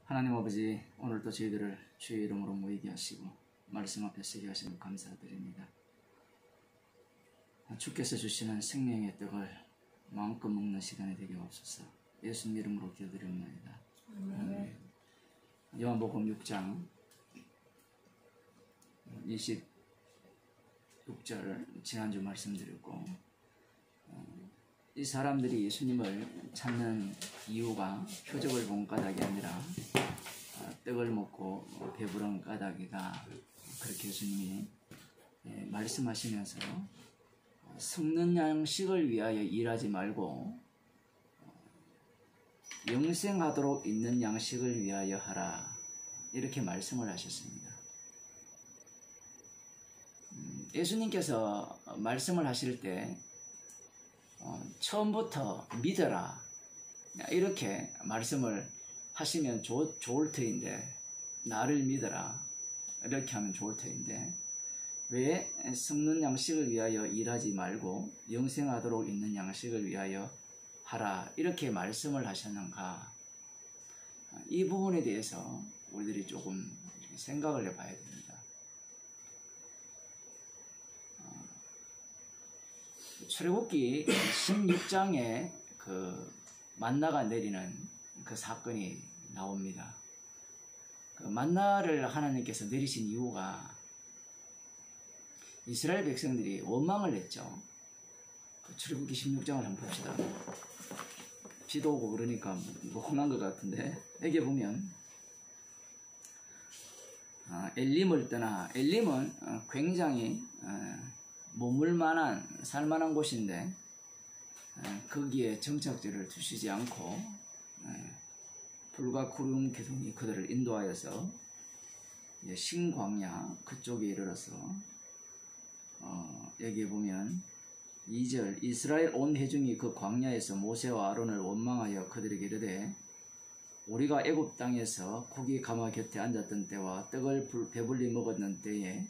하나님 아버지, 오늘도 저희들을 주의 이름으로 모이게 하시고 말씀 앞에 서게 하시니 감사드립니다. 주께서 주시는 생명의 떡을 마음껏 먹는 시간이 되게 없소서. 예수님 이름으로 기도드립니다. 요한복음 6장 26절 지난주 말씀드렸고, 이 사람들이 예수님을 찾는 이유가 표적을 본 까닭이 아니라 떡을 먹고 배부른 까닭이다, 그렇게 예수님이 말씀하시면서 썩는 양식을 위하여 일하지 말고 영생하도록 있는 양식을 위하여 하라, 이렇게 말씀을 하셨습니다. 예수님께서 말씀을 하실 때 처음부터 믿어라, 이렇게 말씀을 하시면 좋을 터인데, 나를 믿어라 이렇게 하면 좋을 터인데, 왜 썩는 양식을 위하여 일하지 말고 영생하도록 있는 양식을 위하여 하라, 이렇게 말씀을 하셨는가? 이 부분에 대해서 우리들이 조금 생각을 해봐야 됩니다. 출애굽기 16장에 그 만나가 내리는 그 사건이 나옵니다. 그 만나를 하나님께서 내리신 이유가 이스라엘 백성들이 원망을 했죠. 그 출애굽기 16장을 한번 봅시다. 비도 오고 그러니까 뭐 혼난 것 같은데, 여기 보면 엘림을 떠나, 엘림은 굉장히 머물만한 살만한 곳인데 거기에 정착지를 두시지 않고 불과 구름 기둥이 그들을 인도하여서 신광야 그쪽에 이르러서 여기에 보면 2절, 이스라엘 온 회중이 그 광야에서 모세와 아론을 원망하여 그들에게 이르되, 우리가 애굽 땅에서 고기 가마 곁에 앉았던 때와 떡을 배불리 먹었던 때에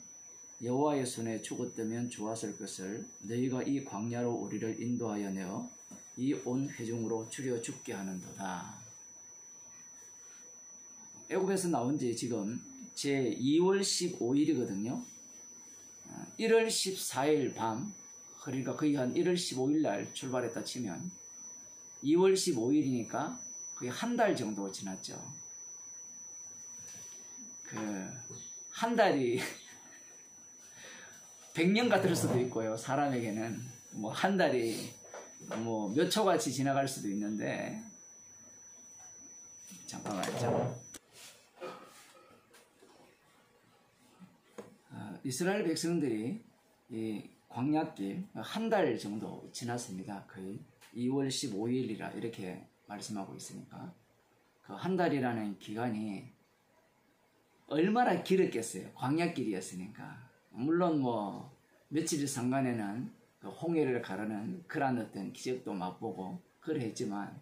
여호와의 손에 죽었다면 좋았을 것을 너희가 이 광야로 우리를 인도하여 내어 이 온 회중으로 죽여 죽게 하는도다. 애굽에서 나온 지 지금 제 2월 15일이거든요. 1월 14일 밤, 그러니까 거의 한 1월 15일 날 출발했다 치면 2월 15일이니까 거의 한 달 정도 지났죠. 한 달이 100년 같을 수도 있고요. 사람에게는 뭐 한 달이 뭐 몇 초같이 지나갈 수도 있는데, 잠깐만요. 이스라엘 백성들이 이 광야길 한 달 정도 지났습니다. 거의 2월 15일이라 이렇게 말씀하고 있으니까 그 한 달이라는 기간이 얼마나 길었겠어요. 광야길이었으니까. 물론 뭐 며칠 상간에는 그 홍해를 가르는 그런 어떤 기적도 맛보고 그랬지만,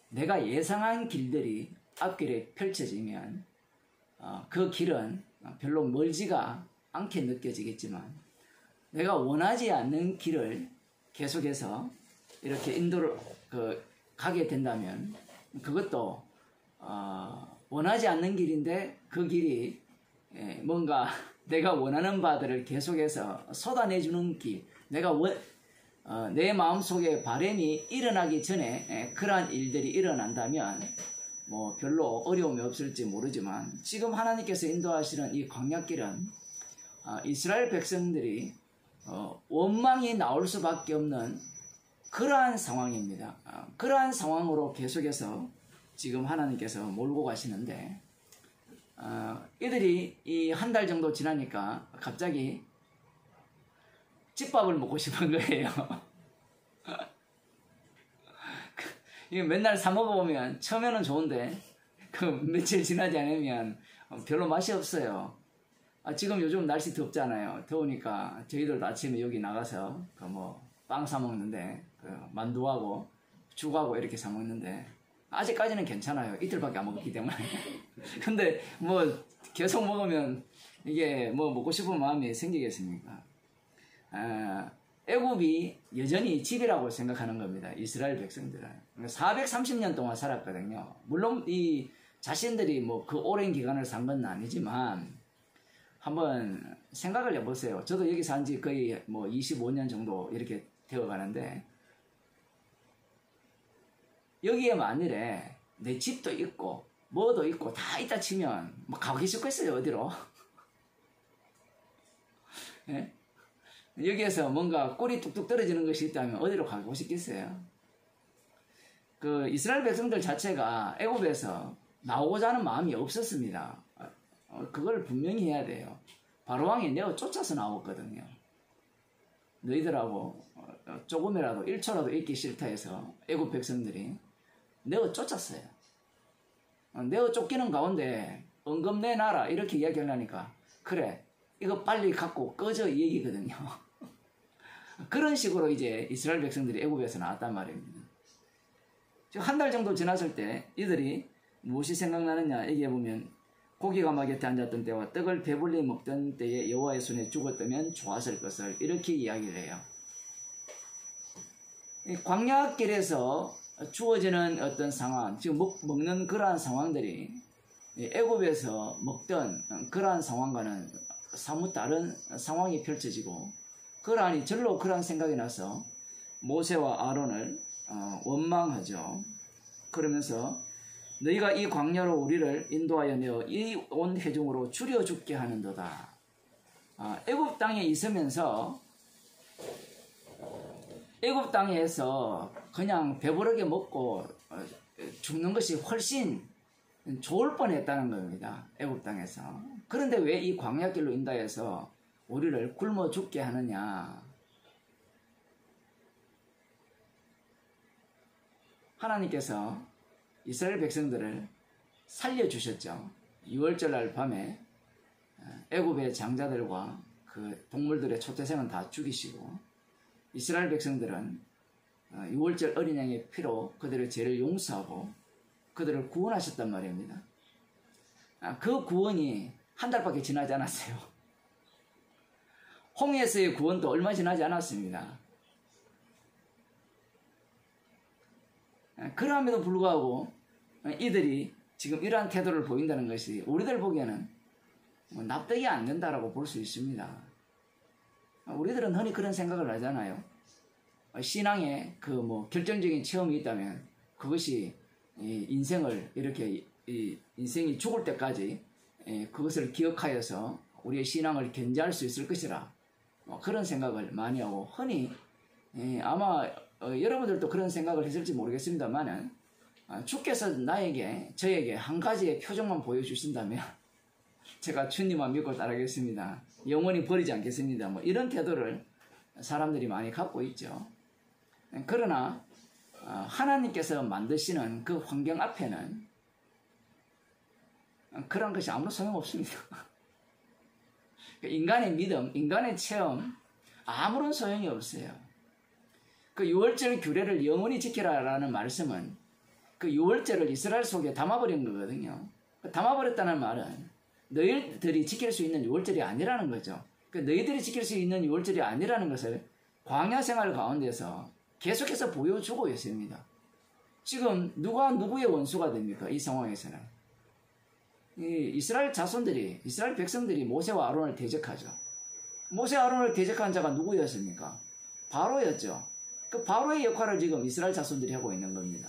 내가 예상한 길들이 앞길에 펼쳐지면 그 길은 별로 멀지가 않게 느껴지겠지만, 내가 원하지 않는 길을 계속해서 이렇게 인도를 가게 된다면 그것도 원하지 않는 길인데, 그 길이 뭔가 내가 원하는 바들을 계속해서 쏟아내주는 길, 내 마음속에 바람이 일어나기 전에 그러한 일들이 일어난다면 뭐 별로 어려움이 없을지 모르지만, 지금 하나님께서 인도하시는 이 광야길은 이스라엘 백성들이 원망이 나올 수밖에 없는 그러한 상황입니다. 그러한 상황으로 계속해서 지금 하나님께서 몰고 가시는데, 이들이 이 한 달 정도 지나니까 갑자기 집밥을 먹고 싶은 거예요. 이거 맨날 사 먹어보면 처음에는 좋은데 그 며칠 지나지 않으면 별로 맛이 없어요. 지금 요즘 날씨 덥잖아요. 더우니까 저희들도 아침에 여기 나가서 빵 사 먹는데, 만두하고 죽하고 이렇게 사 먹는데 아직까지는 괜찮아요. 이틀밖에 안 먹었기 때문에. 근데 뭐 계속 먹으면 이게 뭐 먹고 싶은 마음이 생기겠습니까? 애굽이 여전히 집이라고 생각하는 겁니다. 이스라엘 백성들은 430년 동안 살았거든요. 물론 이 자신들이 뭐 그 오랜 기간을 산 건 아니지만 한번 생각을 해보세요. 저도 여기 산 지 거의 뭐 25년 정도 이렇게 되어 가는데 여기에 만일에 내 집도 있고 뭐도 있고 다 있다 치면 뭐 가기 싶겠어요, 어디로? 예? 여기에서 뭔가 꿀이 뚝뚝 떨어지는 것이 있다면 어디로 가고 싶겠어요? 그 이스라엘 백성들 자체가 애굽에서 나오고자 하는 마음이 없었습니다. 그걸 분명히 해야 돼요. 바로왕이 내어 쫓아서 나왔거든요. 너희들하고 조금이라도 1초라도 있기 싫다 해서 애굽 백성들이 내어 쫓았어요. 내어 쫓기는 가운데 언금 내놔라 이렇게 이야기하려니까 그래 이거 빨리 갖고 꺼져 이 얘기거든요. 그런 식으로 이제 이스라엘 백성들이 애굽에서 나왔단 말입니다. 한 달 정도 지났을 때 이들이 무엇이 생각나느냐 얘기해보면 고기 가마 곁에 앉았던 때와 떡을 배불리 먹던 때에 여호와의 손에 죽었다면 좋았을 것을 이렇게 이야기를 해요. 광야길에서 주어지는 어떤 상황, 지금 먹는 그러한 상황들이 애굽에서 먹던 그러한 상황과는 사뭇 다른 상황이 펼쳐지고 그러하니 절로 그러한 생각이 나서 모세와 아론을 원망하죠. 그러면서 너희가 이 광야로 우리를 인도하여 내어 이 온 회중으로 줄여 죽게 하는도다. 애굽 땅에 있으면서 애굽 땅에서 그냥 배부르게 먹고 죽는 것이 훨씬 좋을 뻔했다는 겁니다. 애굽 땅에서. 그런데 왜 이 광야길로 인도해서 우리를 굶어 죽게 하느냐? 하나님께서 이스라엘 백성들을 살려주셨죠. 6월절 날 밤에 애굽의 장자들과 그 동물들의 초태생은 다 죽이시고 이스라엘 백성들은 6월절 어린 양의 피로 그들의 죄를 용서하고 그들을 구원하셨단 말입니다. 그 구원이 한 달밖에 지나지 않았어요. 홍해에서의 구원도 얼마 지나지 않았습니다. 그럼에도 불구하고 이들이 지금 이러한 태도를 보인다는 것이 우리들 보기에는 납득이 안 된다라고 볼 수 있습니다. 우리들은 흔히 그런 생각을 하잖아요. 신앙에 그 뭐 결정적인 체험이 있다면 그것이 인생을 이렇게 인생이 죽을 때까지 그것을 기억하여서 우리의 신앙을 견제할 수 있을 것이라 그런 생각을 많이 하고 흔히 아마 여러분들도 그런 생각을 했을지 모르겠습니다만은 주께서 저에게 한 가지의 표정만 보여주신다면 제가 주님만 믿고 따르겠습니다. 영원히 버리지 않겠습니다. 뭐 이런 태도를 사람들이 많이 갖고 있죠. 그러나 하나님께서 만드시는 그 환경 앞에는 그런 것이 아무 소용없습니다. 인간의 믿음, 인간의 체험 아무런 소용이 없어요. 그 6월절 규례를 영원히 지키라라는 말씀은 그 6월절을 이스라엘 속에 담아버린 거거든요. 담아버렸다는 말은 너희들이 지킬 수 있는 6월절이 아니라는 거죠. 그 너희들이 지킬 수 있는 6월절이 아니라는 것을 광야 생활 가운데서 계속해서 보여주고 있습니다. 지금 누가 누구의 원수가 됩니까? 이 상황에서는 이스라엘 자손들이, 이스라엘 백성들이 모세와 아론을 대적하죠. 모세 아론을 대적한 자가 누구였습니까? 바로였죠. 그 바로의 역할을 지금 이스라엘 자손들이 하고 있는 겁니다.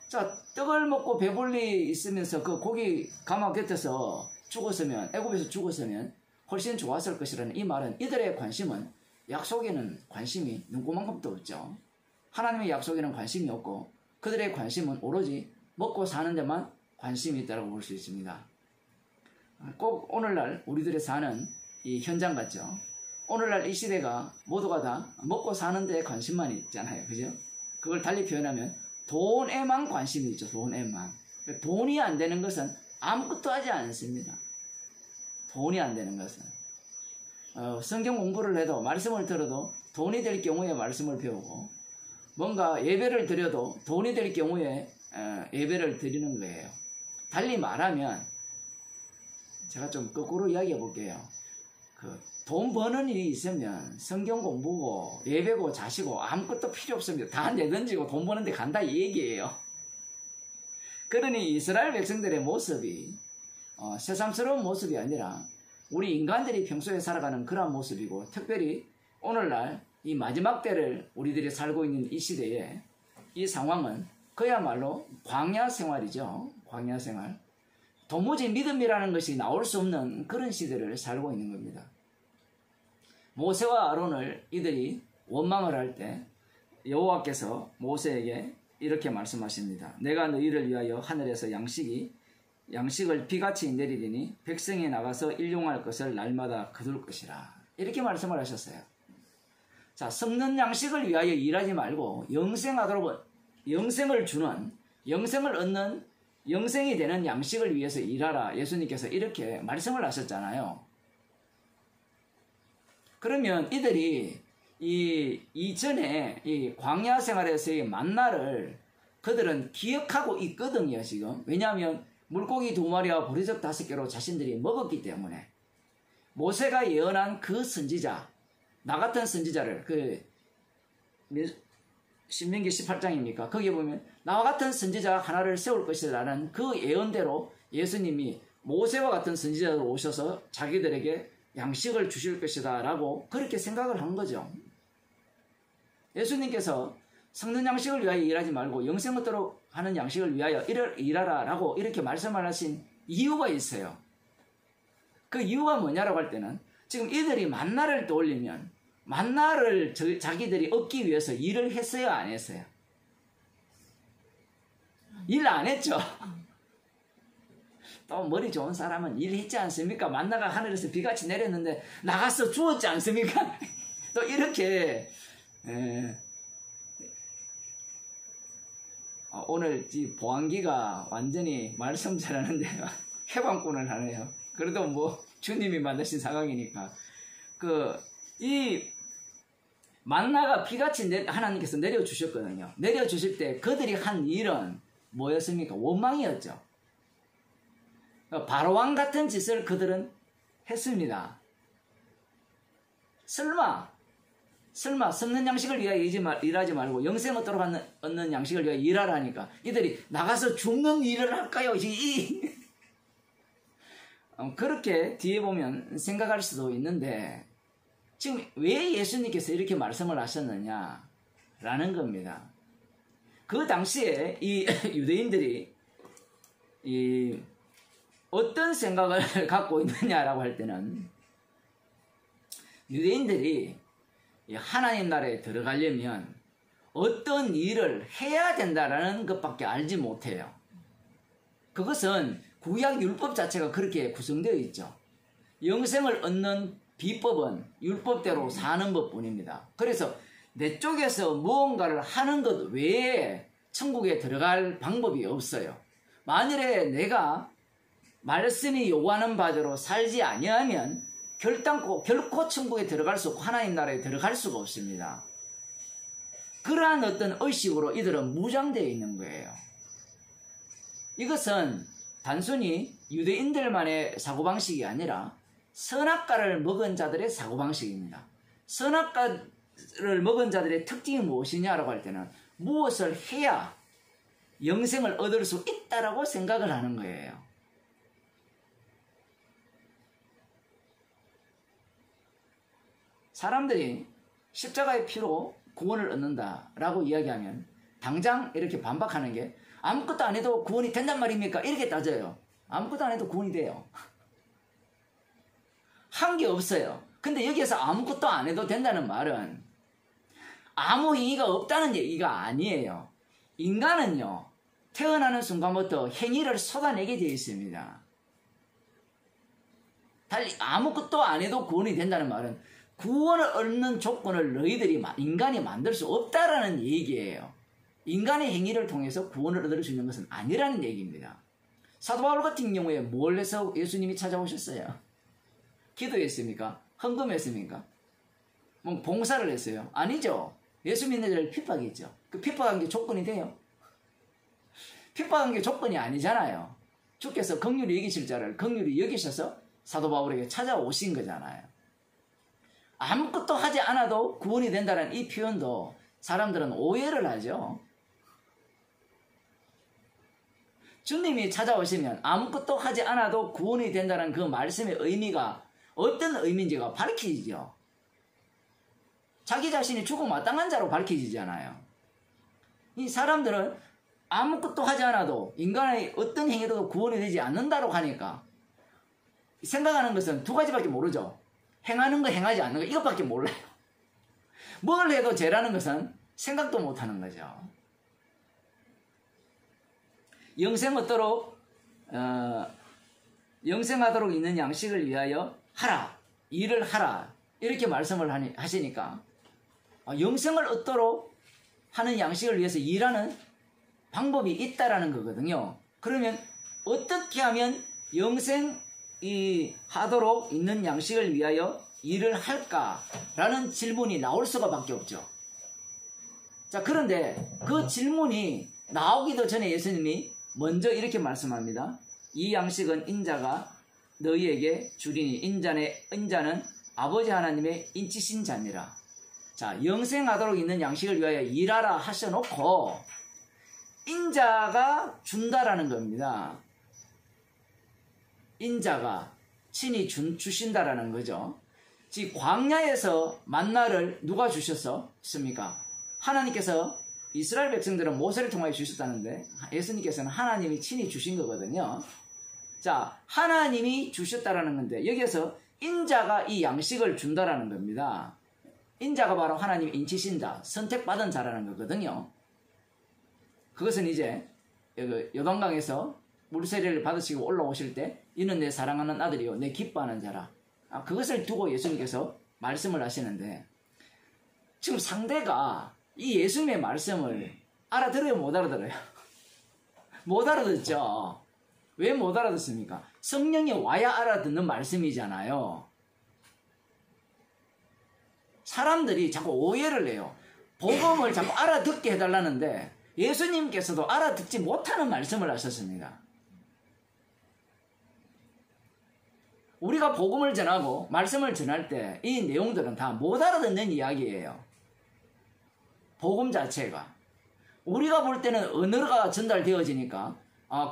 자, 떡을 먹고 배불리 있으면서 그 고기 가마 곁에서 죽었으면, 애굽에서 죽었으면 훨씬 좋았을 것이라는 이 말은 이들의 관심은 약속에는 관심이 눈꼽만큼도 없죠. 하나님의 약속에는 관심이 없고 그들의 관심은 오로지 먹고 사는 데만 관심이 있다고 볼 수 있습니다. 꼭 오늘날 우리들의 사는 이 현장 같죠. 오늘날 이 시대가 모두가 다 먹고 사는 데 관심만 있잖아요. 그죠? 그걸 달리 표현하면 돈에만 관심이 있죠. 돈에만. 돈이 안 되는 것은 아무것도 하지 않습니다. 돈이 안 되는 것은. 성경 공부를 해도 말씀을 들어도 돈이 될 경우에 말씀을 배우고 뭔가 예배를 드려도 돈이 될 경우에 예배를 드리는 거예요. 달리 말하면 제가 좀 거꾸로 이야기해 볼게요. 돈 버는 일이 있으면 성경 공부고 예배고 자시고 아무것도 필요 없습니다. 다 내던지고 돈 버는데 간다 이 얘기예요. 그러니 이스라엘 백성들의 모습이 새삼스러운 모습이 아니라 우리 인간들이 평소에 살아가는 그러한 모습이고, 특별히 오늘날 이 마지막 때를 우리들이 살고 있는 이 시대에 이 상황은 그야말로 광야 생활이죠. 광야 생활. 도무지 믿음이라는 것이 나올 수 없는 그런 시대를 살고 있는 겁니다. 모세와 아론을 이들이 원망을 할 때 여호와께서 모세에게 이렇게 말씀하십니다. 내가 너희를 위하여 하늘에서 양식을 비같이 내리리니 백성이 나가서 일용할 것을 날마다 거둘 것이라. 이렇게 말씀을 하셨어요. 자, 썩는 양식을 위하여 일하지 말고 영생을 주는, 영생을 얻는, 영생이 되는 양식을 위해서 일하라. 예수님께서 이렇게 말씀을 하셨잖아요. 그러면 이들이 이전에 이 광야 생활에서의 만나를 그들은 기억하고 있거든요, 지금. 왜냐하면 물고기 2마리와 보리적 5개로 자신들이 먹었기 때문에. 모세가 예언한 그 선지자, 나 같은 선지자를, 신명기 18장입니까? 거기에 보면 나와 같은 선지자 하나를 세울 것이라는 그 예언대로 예수님이 모세와 같은 선지자로 오셔서 자기들에게 양식을 주실 것이다 라고 그렇게 생각을 한 거죠. 예수님께서 썩는 양식을 위하여 일하지 말고 영생 얻도록 하는 양식을 위하여 일하라 라고 이렇게 말씀을 하신 이유가 있어요. 그 이유가 뭐냐라고 할 때는 지금 이들이 만나를 떠올리면 만나를 자기들이 얻기 위해서 일을 했어요, 안 했어요? 일 안 했죠. 또 머리 좋은 사람은 일했지 않습니까? 만나가 하늘에서 비같이 내렸는데 나가서 주었지 않습니까? 또 이렇게 오늘 이 보안기가 완전히 말씀 잘하는데 해방꾼을 하네요. 그래도 뭐 주님이 만드신 상황이니까 이 만나가 비같이 하나님께서 내려주셨거든요. 내려주실 때 그들이 한 일은 뭐였습니까? 원망이었죠. 바로왕 같은 짓을 그들은 했습니다. 설마 썩는 양식을 위하여 일하지 말고 영생 얻도록 얻는 양식을 위하여 일하라니까 이들이 나가서 죽는 일을 할까요? 그렇게 뒤에 보면 생각할 수도 있는데 지금 왜 예수님께서 이렇게 말씀을 하셨느냐 라는 겁니다. 그 당시에 이 유대인들이 어떤 생각을 갖고 있느냐라고 할 때는 유대인들이 하나님 나라에 들어가려면 어떤 일을 해야 된다라는 것밖에 알지 못해요. 그것은 구약 율법 자체가 그렇게 구성되어 있죠. 영생을 얻는 비법은 율법대로 사는 것뿐입니다. 그래서 내 쪽에서 무언가를 하는 것 외에 천국에 들어갈 방법이 없어요. 만일에 내가 말씀이 요구하는 바대로 살지 아니하면 결코 천국에 들어갈 수 없고 하나님 나라에 들어갈 수가 없습니다. 그러한 어떤 의식으로 이들은 무장되어 있는 거예요. 이것은 단순히 유대인들만의 사고방식이 아니라 선악과를 먹은 자들의 사고방식입니다. 선악과를 먹은 자들의 특징이 무엇이냐라고 할 때는 무엇을 해야 영생을 얻을 수 있다라고 생각을 하는 거예요. 사람들이 십자가의 피로 구원을 얻는다라고 이야기하면 당장 이렇게 반박하는 게 아무것도 안 해도 구원이 된단 말입니까? 이렇게 따져요. 아무것도 안 해도 구원이 돼요. 한 게 없어요. 근데 여기에서 아무것도 안 해도 된다는 말은 아무 의의가 없다는 얘기가 아니에요. 인간은요, 태어나는 순간부터 행위를 쏟아내게 되어 있습니다. 달리 아무것도 안 해도 구원이 된다는 말은 구원을 얻는 조건을 너희들이 인간이 만들 수 없다라는 얘기예요. 인간의 행위를 통해서 구원을 얻을 수 있는 것은 아니라는 얘기입니다. 사도 바울 같은 경우에 뭘 해서 예수님이 찾아오셨어요? 기도했습니까? 헌금했습니까? 뭐 봉사를 했어요? 아니죠. 예수 믿는 자를 핍박했죠. 그 핍박한 게 조건이 돼요? 핍박한 게 조건이 아니잖아요. 주께서 긍휼히 여기실 자를 긍휼히 여기셔서 사도 바울에게 찾아오신 거잖아요. 아무것도 하지 않아도 구원이 된다는 이 표현도 사람들은 오해를 하죠. 주님이 찾아오시면 아무것도 하지 않아도 구원이 된다는 그 말씀의 의미가 어떤 의미인지가 밝혀지죠. 자기 자신이 죽어 마땅한 자로 밝혀지잖아요. 이 사람들은 아무것도 하지 않아도 인간의 어떤 행위도 구원이 되지 않는다고 하니까 생각하는 것은 두 가지밖에 모르죠. 행하는 거, 행하지 않는 거, 이것밖에 몰라요. 뭘 해도 죄라는 것은 생각도 못하는 거죠. 영생하도록 있는 양식을 위하여 하라, 일을 하라, 이렇게 말씀을 하시니까 영생을 얻도록 하는 양식을 위해서 일하는 방법이 있다라는 거거든요. 그러면 어떻게 하면 하도록 있는 양식을 위하여 일을 할까라는 질문이 나올 수가 밖에 없죠. 자, 그런데 그 질문이 나오기도 전에 예수님이 먼저 이렇게 말씀합니다. 이 양식은 인자가 너희에게 주리니 인자는 아버지 하나님의 인치신 자니라. 자, 영생하도록 있는 양식을 위하여 일하라 하셔놓고 인자가 준다라는 겁니다. 인자가 친히 주신다라는 거죠. 즉 광야에서 만나를 누가 주셨습니까? 하나님께서 이스라엘 백성들은 모세를 통하여 주셨다는데 예수님께서는 하나님이 친히 주신 거거든요. 자, 하나님이 주셨다라는 건데 여기에서 인자가 이 양식을 준다라는 겁니다. 인자가 바로 하나님의 인치신 자, 선택받은 자라는 거거든요. 그것은 이제 요단강에서 물세례를 받으시고 올라오실 때 이는 내 사랑하는 아들이요 내 기뻐하는 자라. 그것을 두고 예수님께서 말씀을 하시는데 지금 상대가 이 예수님의 말씀을 알아들어요, 못 알아들어요? 못 알아듣죠. 왜 못 알아듣습니까? 성령이 와야 알아듣는 말씀이잖아요. 사람들이 자꾸 오해를 해요. 복음을 자꾸 알아듣게 해달라는데 예수님께서도 알아듣지 못하는 말씀을 하셨습니다. 우리가 복음을 전하고 말씀을 전할 때 이 내용들은 다 못 알아듣는 이야기예요. 복음 자체가. 우리가 볼 때는 언어가 전달되어지니까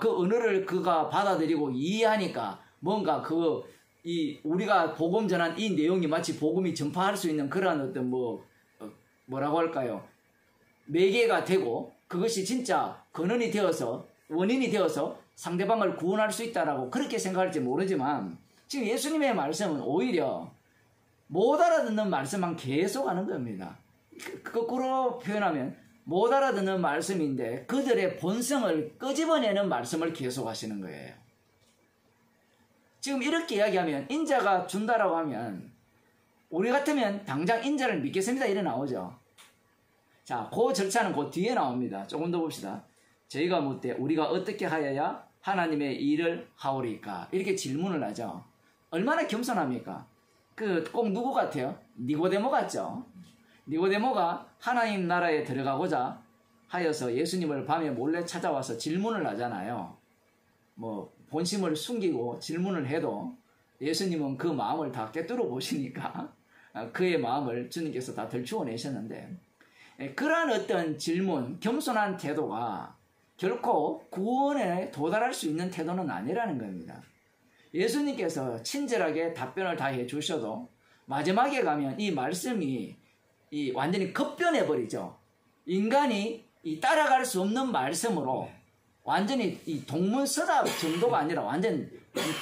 그 언어를 그가 받아들이고 이해하니까 뭔가 우리가 복음 전한 이 내용이 마치 복음이 전파할 수 있는 그러한 어떤 뭐라고 할까요? 매개가 되고 그것이 진짜 근원이 되어서 원인이 되어서 상대방을 구원할 수 있다라고 그렇게 생각할지 모르지만 지금 예수님의 말씀은 오히려 못 알아듣는 말씀만 계속 하는 겁니다. 거꾸로 표현하면 못 알아듣는 말씀인데 그들의 본성을 끄집어내는 말씀을 계속 하시는 거예요. 지금 이렇게 이야기하면 인자가 준다라고 하면 우리 같으면 당장 인자를 믿겠습니다 이래 나오죠. 자, 그 절차는 그 뒤에 나옵니다. 조금 더 봅시다. 저희가 묻되 우리가 어떻게 하여야 하나님의 일을 하오리까? 이렇게 질문을 하죠. 얼마나 겸손합니까? 꼭 누구 같아요? 니고데모 같죠? 니고데모가 하나님 나라에 들어가고자 하여서 예수님을 밤에 몰래 찾아와서 질문을 하잖아요. 본심을 숨기고 질문을 해도 예수님은 그 마음을 다 꿰뚫어 보시니까 그의 마음을 주님께서 다 들추어내셨는데 그러한 어떤 질문, 겸손한 태도가 결코 구원에 도달할 수 있는 태도는 아니라는 겁니다. 예수님께서 친절하게 답변을 다 해주셔도 마지막에 가면 이 말씀이 완전히 급변해버리죠. 인간이 따라갈 수 없는 말씀으로 완전히 이 동문서답 정도가 아니라 완전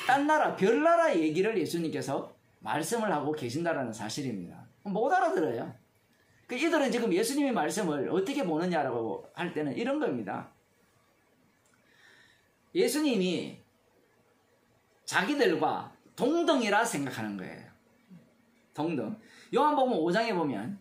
딴 나라, 별나라 얘기를 예수님께서 말씀을 하고 계신다는 사실입니다. 못 알아들어요. 이들은 지금 예수님의 말씀을 어떻게 보느냐라고 할 때는 이런 겁니다. 예수님이 자기들과 동등이라 생각하는 거예요. 동등. 요한복음 5장에 보면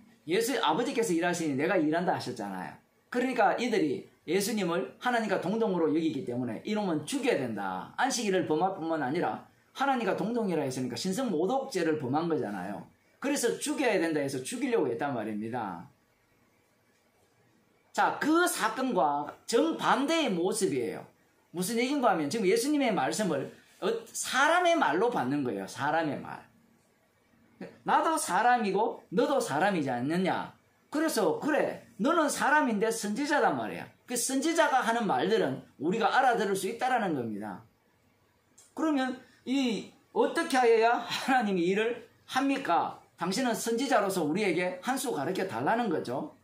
아버지께서 일하시니 내가 일한다 하셨잖아요. 그러니까 이들이 예수님을 하나님과 동등으로 여기기 때문에 이놈은 죽여야 된다. 안식일을 범할 뿐만 아니라 하나님과 동등이라 했으니까 신성모독죄를 범한 거잖아요. 그래서 죽여야 된다 해서 죽이려고 했단 말입니다. 자, 그 사건과 정반대의 모습이에요. 무슨 얘기인가 하면 지금 예수님의 말씀을 사람의 말로 받는 거예요. 사람의 말. 나도 사람이고 너도 사람이지 않느냐. 그래서 그래 너는 사람인데 선지자단 말이야. 그 선지자가 하는 말들은 우리가 알아들을 수 있다라는 겁니다. 그러면 이 어떻게 하여야 하나님이 일을 합니까? 당신은 선지자로서 우리에게 한 수 가르쳐 달라는 거죠.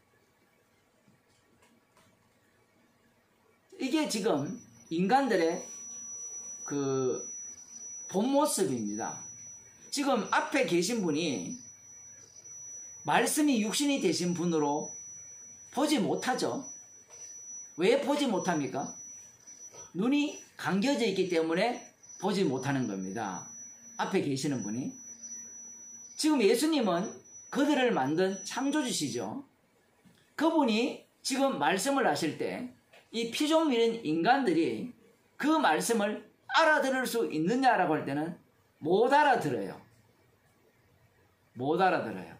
이게 지금 인간들의 그 본 모습입니다. 지금 앞에 계신 분이 말씀이 육신이 되신 분으로 보지 못하죠. 왜 보지 못합니까? 눈이 감겨져 있기 때문에 보지 못하는 겁니다. 앞에 계시는 분이. 지금 예수님은 그들을 만든 창조주시죠. 그분이 지금 말씀을 하실 때 이 피조물인 인간들이 그 말씀을 알아들을 수 있느냐라고 할 때는 못 알아들어요. 못 알아들어요.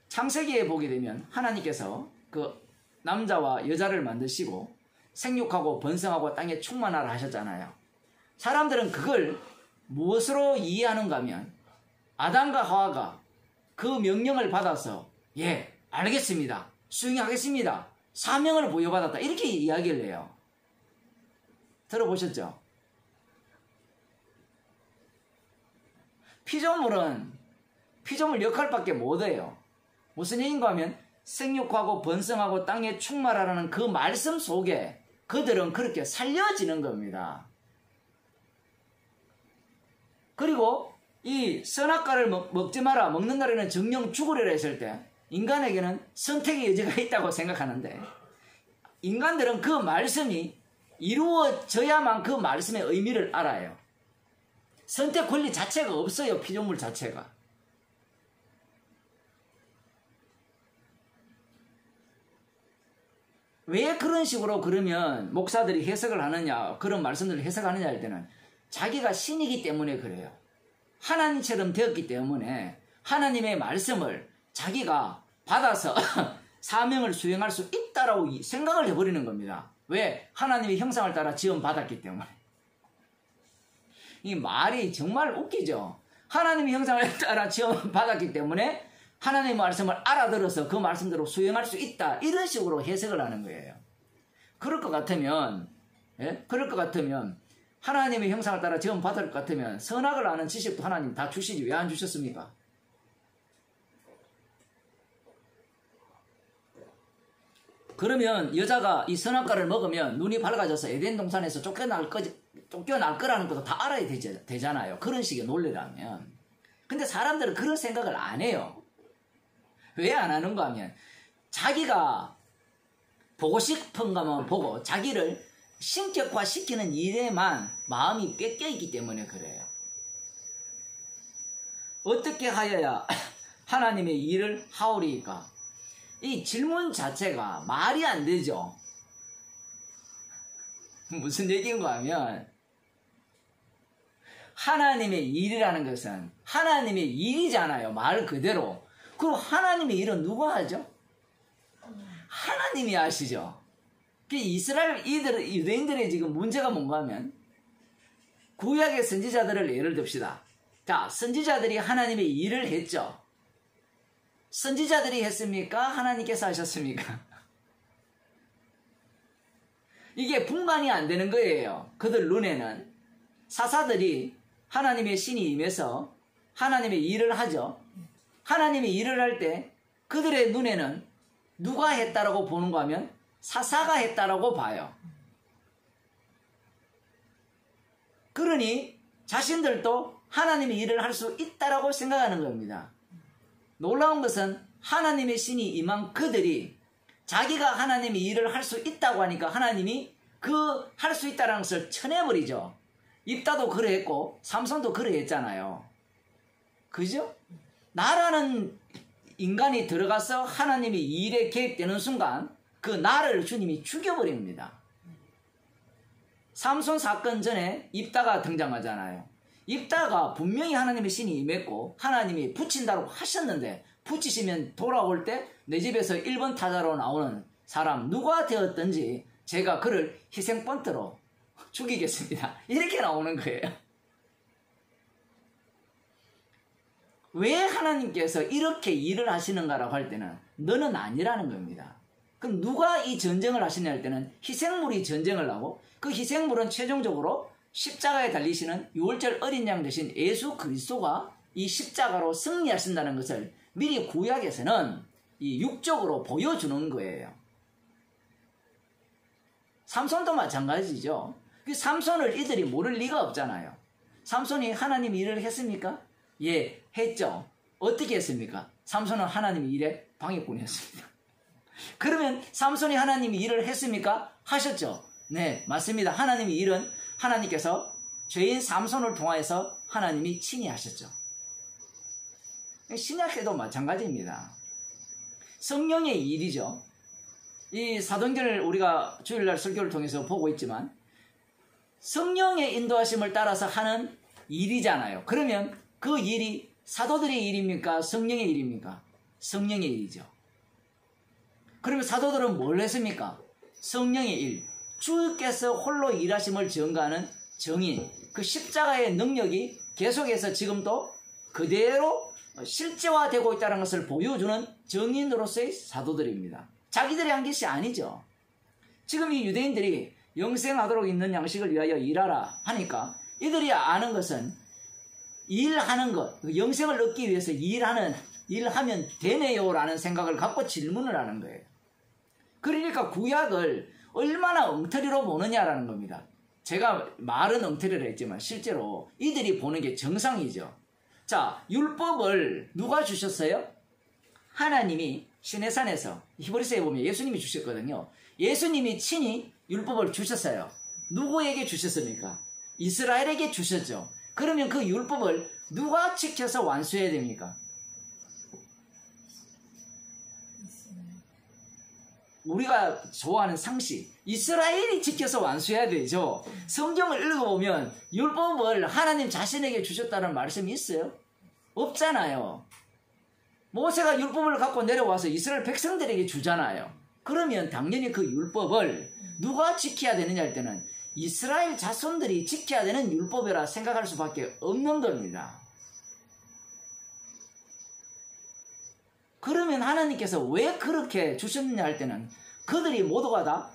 창세기에 보게 되면 하나님께서 그 남자와 여자를 만드시고 생육하고 번성하고 땅에 충만하라 하셨잖아요. 사람들은 그걸 무엇으로 이해하는가 하면 아담과 하와가 그 명령을 받아서 예 알겠습니다. 수행하겠습니다. 사명을 부여받았다. 이렇게 이야기를 해요. 들어보셨죠? 피조물 역할밖에 못해요. 무슨 얘기인가 하면 생육하고 번성하고 땅에 충만하라는 그 말씀 속에 그들은 그렇게 살려지는 겁니다. 그리고 이 선악과를 먹지 마라, 먹는 날에는 정령 죽으리라 했을 때 인간에게는 선택의 여지가 있다고 생각하는데 인간들은 그 말씀이 이루어져야만 그 말씀의 의미를 알아요. 선택 권리 자체가 없어요. 피조물 자체가. 왜 그런 식으로 그러면 목사들이 해석을 하느냐, 그런 말씀들을 해석하느냐 할 때는 자기가 신이기 때문에 그래요. 하나님처럼 되었기 때문에 하나님의 말씀을 자기가 받아서 사명을 수행할 수 있다라고 생각을 해버리는 겁니다. 왜? 하나님의 형상을 따라 지원받았기 때문에. 이 말이 정말 웃기죠. 하나님의 형상을 따라 지원받았기 때문에 하나님의 말씀을 알아들어서 그 말씀대로 수행할 수 있다. 이런 식으로 해석을 하는 거예요. 그럴 것 같으면 하나님의 형상을 따라 지원받을 것 같으면 선악을 아는 지식도 하나님 다 주시지 왜 안 주셨습니까? 그러면 여자가 이 선악과를 먹으면 눈이 밝아져서 에덴 동산에서 쫓겨날 거라는 것도 다 알아야 되잖아요. 그런 식의 논리라면. 근데 사람들은 그런 생각을 안 해요. 왜 안 하는가 하면 자기가 보고 싶은 것만 보고 자기를 신격화시키는 일에만 마음이 뺏겨있기 때문에 그래요. 어떻게 하여야 하나님의 일을 하오리까? 이 질문 자체가 말이 안 되죠. 무슨 얘기인가 하면 하나님의 일이라는 것은 하나님의 일이잖아요. 말 그대로. 그럼 하나님의 일은 누가 하죠? 하나님이 하시죠. 이스라엘 유대인들의 지금 문제가 뭔가 하면 구약의 선지자들을 예를 듭시다. 자, 선지자들이 하나님의 일을 했죠. 선지자들이 했습니까? 하나님께서 하셨습니까? 이게 분간이 안 되는 거예요. 그들 눈에는 사사들이 하나님의 신이 임해서 하나님의 일을 하죠. 하나님의 일을 할 때 그들의 눈에는 누가 했다라고 보는가 하면 사사가 했다라고 봐요. 그러니 자신들도 하나님의 일을 할 수 있다라고 생각하는 겁니다. 놀라운 것은 하나님의 신이 임한 그들이 자기가 하나님의 일을 할 수 있다고 하니까 하나님이 그 할 수 있다는 것을 쳐내버리죠. 입다도 그러했고 삼손도 그러했잖아요. 그죠? 나라는 인간이 들어가서 하나님의 일에 개입되는 순간 그 나를 주님이 죽여버립니다. 삼손 사건 전에 입다가 등장하잖아요. 입다가 분명히 하나님의 신이 임했고 하나님이 붙인다고 하셨는데 붙이시면 돌아올 때 내 집에서 1번 타자로 나오는 사람 누가 되었든지 제가 그를 희생번트로 죽이겠습니다. 이렇게 나오는 거예요. 왜 하나님께서 이렇게 일을 하시는가라고 할 때는 너는 아니라는 겁니다. 그럼 누가 이 전쟁을 하시냐 할 때는 희생물이 전쟁을 하고 그 희생물은 최종적으로 십자가에 달리시는 유월절 어린 양 되신 예수 그리스도가 이 십자가로 승리하신다는 것을 미리 구약에서는 이 육적으로 보여주는 거예요. 삼손도 마찬가지죠. 그 삼손을 이들이 모를 리가 없잖아요. 삼손이 하나님 일을 했습니까? 예, 했죠. 어떻게 했습니까? 삼손은 하나님 일의 방해꾼이었습니다. 그러면 삼손이 하나님 일을 했습니까? 하셨죠. 네, 맞습니다. 하나님의 일은 하나님께서 죄인 삼손을 통하여서 하나님이 친히 하셨죠. 신약에도 마찬가지입니다. 성령의 일이죠. 이 사도행전을 우리가 주일날 설교를 통해서 보고 있지만 성령의 인도하심을 따라서 하는 일이잖아요. 그러면 그 일이 사도들의 일입니까? 성령의 일입니까? 성령의 일이죠. 그러면 사도들은 뭘 했습니까? 성령의 일. 주께서 홀로 일하심을 증거하는 정인. 그 십자가의 능력이 계속해서 지금도 그대로 실제화되고 있다는 것을 보여주는 정인으로서의 사도들입니다. 자기들이 한 것이 아니죠. 지금 이 유대인들이 영생하도록 있는 양식을 위하여 일하라 하니까 이들이 아는 것은 일하는 것, 영생을 얻기 위해서 일하면 되네요 라는 생각을 갖고 질문을 하는 거예요. 그러니까 구약을 얼마나 엉터리로 보느냐라는 겁니다. 제가 말은 엉터리를 했지만 실제로 이들이 보는 게 정상이죠. 자, 율법을 누가 주셨어요? 하나님이 시내산에서 히브리서에 보면 예수님이 주셨거든요. 예수님이 친히 율법을 주셨어요. 누구에게 주셨습니까? 이스라엘에게 주셨죠. 그러면 그 율법을 누가 지켜서 완수해야 됩니까? 우리가 좋아하는 상식, 이스라엘이 지켜서 완수해야 되죠. 성경을 읽어보면 율법을 하나님 자신에게 주셨다는 말씀이 있어요? 없잖아요. 모세가 율법을 갖고 내려와서 이스라엘 백성들에게 주잖아요. 그러면 당연히 그 율법을 누가 지켜야 되느냐 할 때는 이스라엘 자손들이 지켜야 되는 율법이라 생각할 수밖에 없는 겁니다. 그러면 하나님께서 왜 그렇게 주셨느냐 할 때는 그들이 모두가 다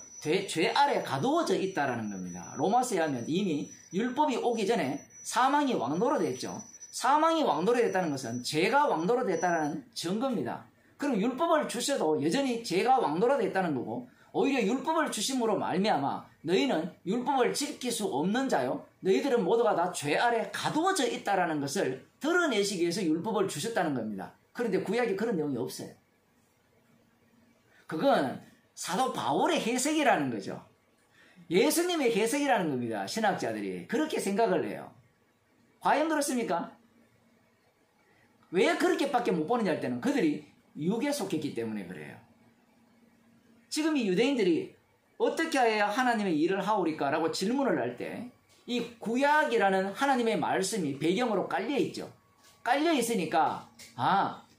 죄 아래 가두어져 있다라는 겁니다. 로마서에 하면 이미 율법이 오기 전에 사망이 왕노릇했죠. 사망이 왕노릇했다는 것은 죄가 왕노릇했다는 증거입니다. 그럼 율법을 주셔도 여전히 죄가 왕노릇했다는 거고 오히려 율법을 주심으로 말미암아 너희는 율법을 지킬 수 없는 자요. 너희들은 모두가 다 죄 아래 가두어져 있다라는 것을 드러내시기 위해서 율법을 주셨다는 겁니다. 그런데 구약에 그런 내용이 없어요. 그건 사도 바울의 해석이라는 거죠. 예수님의 해석이라는 겁니다. 신학자들이 그렇게 생각을 해요. 과연 그렇습니까? 왜 그렇게밖에 못 보느냐 할 때는 그들이 육에 속했기 때문에 그래요. 지금 이 유대인들이 어떻게 해야 하나님의 일을 하오리까? 라고 질문을 할 때 이 구약이라는 하나님의 말씀이 배경으로 깔려있죠. 깔려있으니까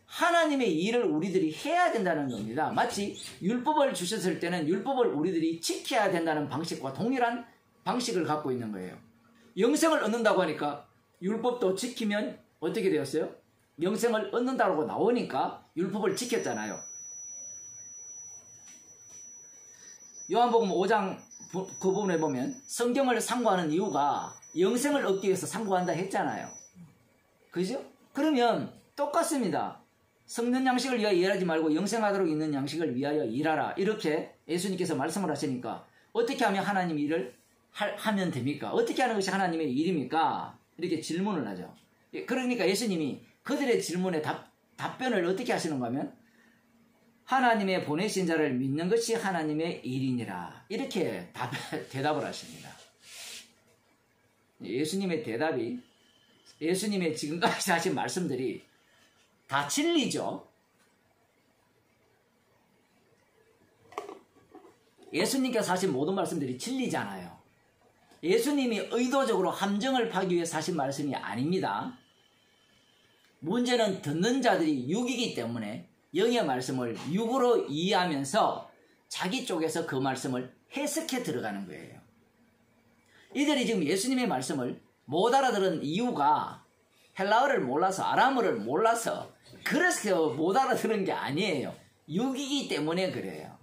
하나님의 일을 우리들이 해야 된다는 겁니다. 마치 율법을 주셨을 때는 율법을 우리들이 지켜야 된다는 방식과 동일한 방식을 갖고 있는 거예요. 영생을 얻는다고 하니까 율법도 지키면 어떻게 되었어요? 영생을 얻는다고 나오니까 율법을 지켰잖아요. 요한복음 5장 그 부분에 보면 성경을 상고하는 이유가 영생을 얻기 위해서 상고한다 했잖아요. 그죠? 그러면 똑같습니다. 성는 양식을 위하여 일하지 말고 영생하도록 있는 양식을 위하여 일하라. 이렇게 예수님께서 말씀을 하시니까 어떻게 하면 하나님 일을 하면 됩니까? 어떻게 하는 것이 하나님의 일입니까? 이렇게 질문을 하죠. 그러니까 예수님이 그들의 질문에 답변을 어떻게 하시는가 하면 하나님의 보내신 자를 믿는 것이 하나님의 일이니라. 이렇게 대답을 하십니다. 예수님의 대답이 예수님의 지금까지 하신 말씀들이 다 진리죠. 예수님께서 하신 모든 말씀들이 진리잖아요. 예수님이 의도적으로 함정을 파기 위해서 하신 말씀이 아닙니다. 문제는 듣는 자들이 육이기 때문에 영의 말씀을 육으로 이해하면서 자기 쪽에서 그 말씀을 해석해 들어가는 거예요. 이들이 지금 예수님의 말씀을 못 알아들은 이유가 헬라어를 몰라서 아람어를 몰라서 그래서 못 알아듣는 게 아니에요. 육이기 때문에 그래요.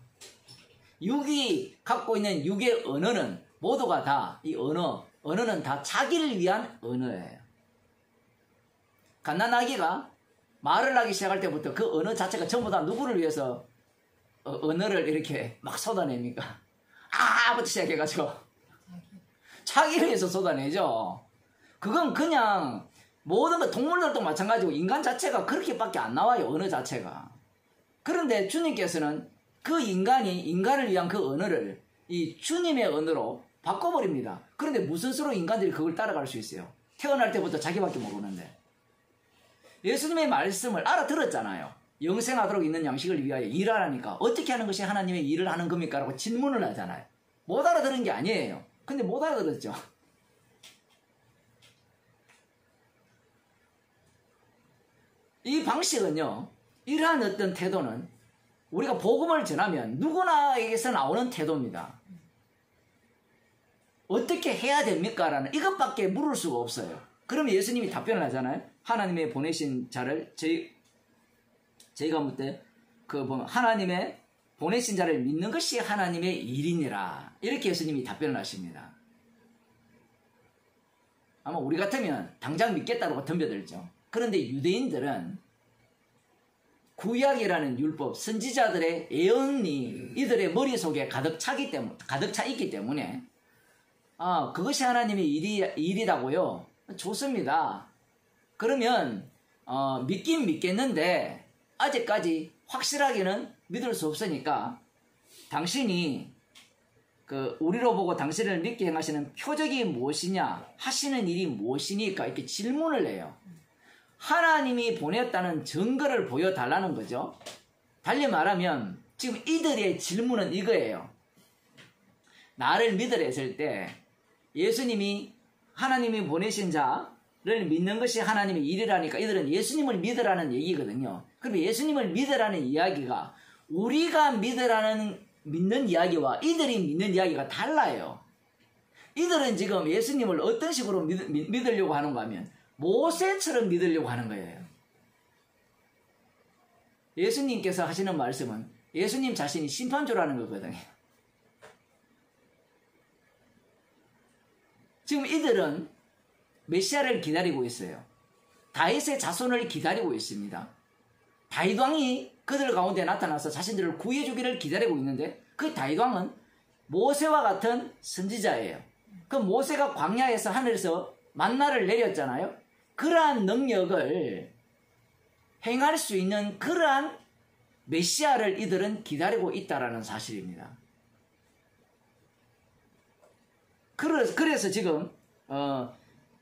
육이 갖고 있는 육의 언어는 모두가 다 이 언어는 다 자기를 위한 언어예요. 갓난아기가 말을 하기 시작할 때부터 그 언어 자체가 전부 다 누구를 위해서 언어를 이렇게 막 쏟아냅니까? 아부터 시작해가지고 자기를 위해서 쏟아내죠. 그건 그냥 모든 거 동물들도 마찬가지고 인간 자체가 그렇게밖에 안 나와요. 언어 자체가. 그런데 주님께서는 그 인간을 위한 그 언어를 이 주님의 언어로 바꿔버립니다. 그런데 무슨 수로 인간들이 그걸 따라갈 수 있어요? 태어날 때부터 자기밖에 모르는데. 예수님의 말씀을 알아들었잖아요. 영생하도록 있는 양식을 위하여 일하라니까 어떻게 하는 것이 하나님의 일을 하는 겁니까? 라고 질문을 하잖아요. 못 알아들은 게 아니에요. 근데 못 알아들었죠. 이 방식은요, 이러한 어떤 태도는 우리가 복음을 전하면 누구나에게서 나오는 태도입니다. 어떻게 해야 됩니까? 라는 이것밖에 물을 수가 없어요. 그러면 예수님이 답변을 하잖아요. 하나님의 보내신 자를 저희가 볼 때 하나님의 보내신 자를 믿는 것이 하나님의 일이니라. 이렇게 예수님이 답변을 하십니다. 아마 우리 같으면 당장 믿겠다고 덤벼들죠. 그런데 유대인들은 구약이라는 율법, 선지자들의 예언이 이들의 머릿속에 가득 차 있기 때문에 그것이 하나님의 일이라고요. 좋습니다. 그러면 믿긴 믿겠는데 아직까지 확실하게는 믿을 수 없으니까 당신이 우리로 보고 당신을 믿게 행하시는 표적이 무엇이냐, 하시는 일이 무엇이니까 이렇게 질문을 해요. 하나님이 보냈다는 증거를 보여달라는 거죠. 달리 말하면 지금 이들의 질문은 이거예요. 나를 믿으라 했을 때 예수님이 하나님이 보내신 자를 믿는 것이 하나님의 일이라니까 이들은 예수님을 믿으라는 얘기거든요. 그럼 예수님을 믿으라는 이야기가 우리가 믿는 이야기와 이들이 믿는 이야기가 달라요. 이들은 지금 예수님을 어떤 식으로 믿으려고 하는가 하면 모세처럼 믿으려고 하는 거예요. 예수님께서 하시는 말씀은 예수님 자신이 심판주라는 거거든요. 지금 이들은 메시아를 기다리고 있어요. 다윗의 자손을 기다리고 있습니다. 다윗 왕이 그들 가운데 나타나서 자신들을 구해주기를 기다리고 있는데 그 다윗 왕은 모세와 같은 선지자예요. 그 모세가 광야에서 하늘에서 만나를 내렸잖아요. 그러한 능력을 행할 수 있는 그러한 메시아를 이들은 기다리고 있다라는 사실입니다. 그래서 지금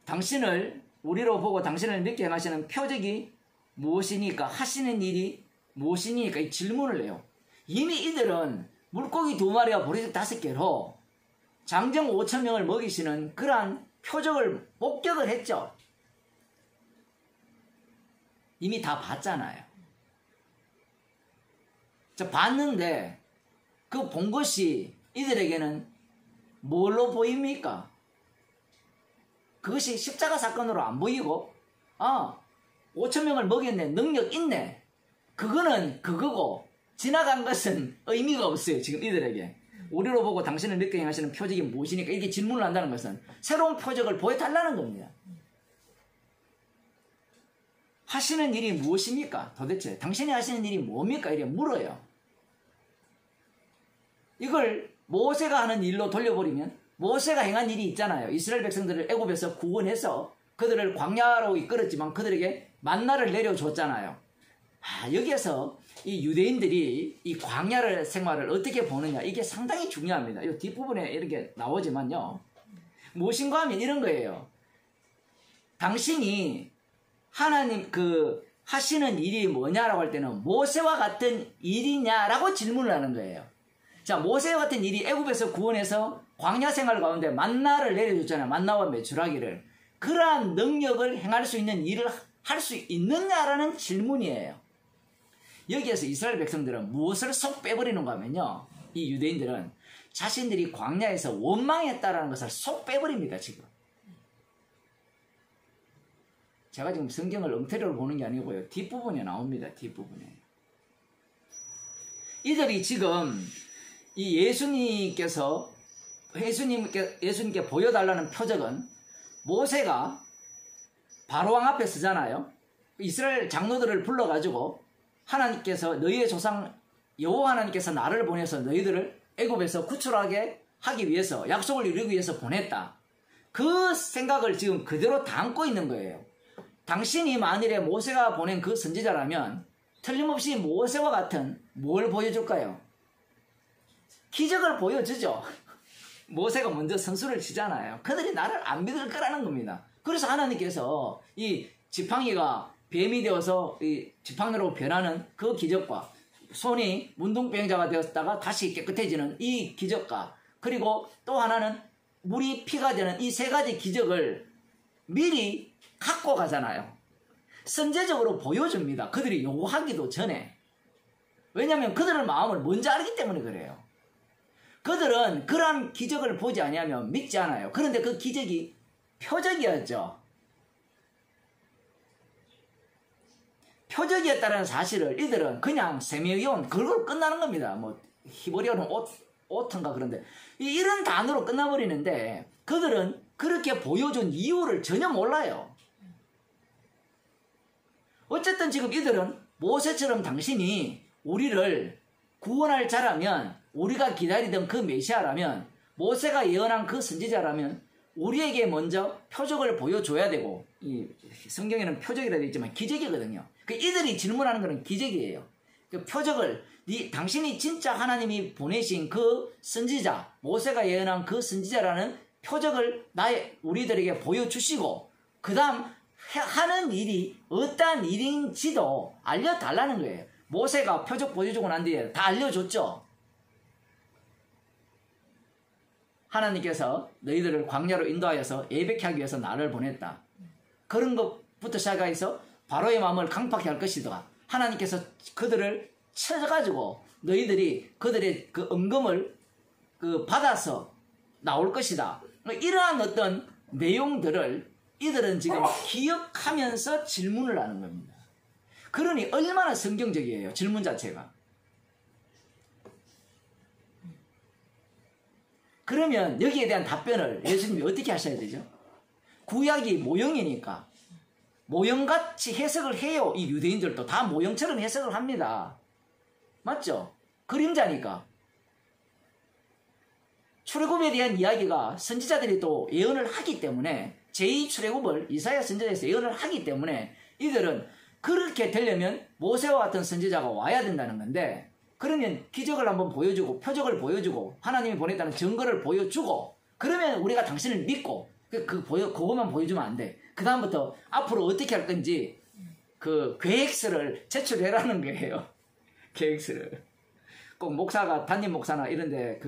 당신을 우리로 보고 당신을 믿게 행하시는 표적이 무엇이니까 하시는 일이 무엇이니까 이 질문을 해요. 이미 이들은 물고기 2마리와 보리떡 5개로 장정 5,000명을 먹이시는 그러한 표적을 목격을 했죠. 이미 다 봤잖아요. 봤는데 그 본 것이 이들에게는 뭘로 보입니까? 그것이 십자가 사건으로 안 보이고 5,000명을 먹였네, 능력 있네, 그거는 그거고 지나간 것은 의미가 없어요. 지금 이들에게 우리로 보고 당신을 믿게 행하시는 표적이 무엇이니까 이렇게 질문을 한다는 것은 새로운 표적을 보여달라는 겁니다. 하시는 일이 무엇입니까? 도대체 당신이 하시는 일이 뭡니까? 이렇게 물어요. 이걸 모세가 하는 일로 돌려버리면 모세가 행한 일이 있잖아요. 이스라엘 백성들을 애굽에서 구원해서 그들을 광야로 이끌었지만 그들에게 만나를 내려줬잖아요. 여기에서 이 유대인들이 이 광야를 생활을 어떻게 보느냐, 이게 상당히 중요합니다. 이 뒷부분에 이렇게 나오지만요. 무엇인가 하면 이런 거예요. 당신이 하나님 하시는 일이 뭐냐라고 할 때는 모세와 같은 일이냐라고 질문을 하는 거예요. 자, 모세와 같은 일이 애굽에서 구원해서 광야 생활 가운데 만나를 내려줬잖아요. 만나와 메추라기를. 그러한 능력을 행할 수 있는 일을 할 수 있느냐라는 질문이에요. 여기에서 이스라엘 백성들은 무엇을 쏙 빼버리는가 하면요, 이 유대인들은 자신들이 광야에서 원망했다라는 것을 속 빼버립니다. 지금 제가 지금 성경을 엉터리로 보는 게 아니고요. 뒷부분에 나옵니다. 뒷부분에. 이들이 지금 이 예수님께 보여달라는 표적은 모세가 바로왕 앞에 서잖아요. 이스라엘 장로들을 불러가지고 하나님께서 너희의 조상 여호와 하나님께서 나를 보내서 너희들을 애굽에서 구출하게 하기 위해서 약속을 이루기 위해서 보냈다. 그 생각을 지금 그대로 담고 있는 거예요. 당신이 만일에 모세가 보낸 그 선지자라면 틀림없이 모세와 같은 뭘 보여줄까요? 기적을 보여주죠. 모세가 먼저 선수를 치잖아요. 그들이 나를 안 믿을 거라는 겁니다. 그래서 하나님께서 이 지팡이가 뱀이 되어서 이 지팡이로 변하는 그 기적과 손이 문둥병자가 되었다가 다시 깨끗해지는 이 기적과 그리고 또 하나는 물이 피가 되는 이 세 가지 기적을 미리 갖고 가잖아요. 선제적으로 보여줍니다. 그들이 요구하기도 전에. 왜냐하면 그들의 마음을 먼저 알기 때문에 그래요. 그들은 그러한 기적을 보지 아니하면 믿지 않아요. 그런데 그 기적이 표적이었죠. 표적이었다는 사실을 이들은 그냥 세미온 그걸로 끝나는 겁니다. 뭐 히브리어는 오튼가 그런데 이런 단어로 끝나버리는데 그들은 그렇게 보여준 이유를 전혀 몰라요. 어쨌든 지금 이들은 모세처럼 당신이 우리를 구원할 자라면 우리가 기다리던 그 메시아라면 모세가 예언한 그 선지자라면 우리에게 먼저 표적을 보여줘야 되고 이 성경에는 표적이라 되어 있지만 기적이거든요. 이들이 질문하는 것은 기적이에요. 그 표적을 당신이 진짜 하나님이 보내신 그 선지자 모세가 예언한 그 선지자라는 표적을 우리들에게 보여주시고 그 다음 하는 일이 어떠한 일인지도 알려달라는 거예요. 모세가 표적 보여주고 난 뒤에 다 알려줬죠. 하나님께서 너희들을 광야로 인도하여서 예배케 하기 위해서 나를 보냈다. 그런 것부터 시작해서 바로의 마음을 강팍케 할 것이다. 하나님께서 그들을 쳐가지고 너희들이 그들의 그 은금을 받아서 나올 것이다. 이러한 어떤 내용들을 이들은 지금 기억하면서 질문을 하는 겁니다. 그러니 얼마나 성경적이에요. 질문 자체가. 그러면 여기에 대한 답변을 예수님이 어떻게 하셔야 되죠? 구약이 모형이니까 모형같이 해석을 해요. 이 유대인들도 다 모형처럼 해석을 합니다. 맞죠? 그림자니까. 출애굽에 대한 이야기가 선지자들이 또 예언을 하기 때문에 제2출애굽을 이사야 선지자에서 예언을 하기 때문에 이들은 그렇게 되려면 모세와 같은 선지자가 와야 된다는 건데 그러면 기적을 한번 보여주고 표적을 보여주고 하나님이 보냈다는 증거를 보여주고 그러면 우리가 당신을 믿고 그것만 보여주면 안 돼. 그 다음부터 앞으로 어떻게 할 건지 그 계획서를 제출해라는 거예요. 계획서를. 꼭 목사가 담임 목사나 이런데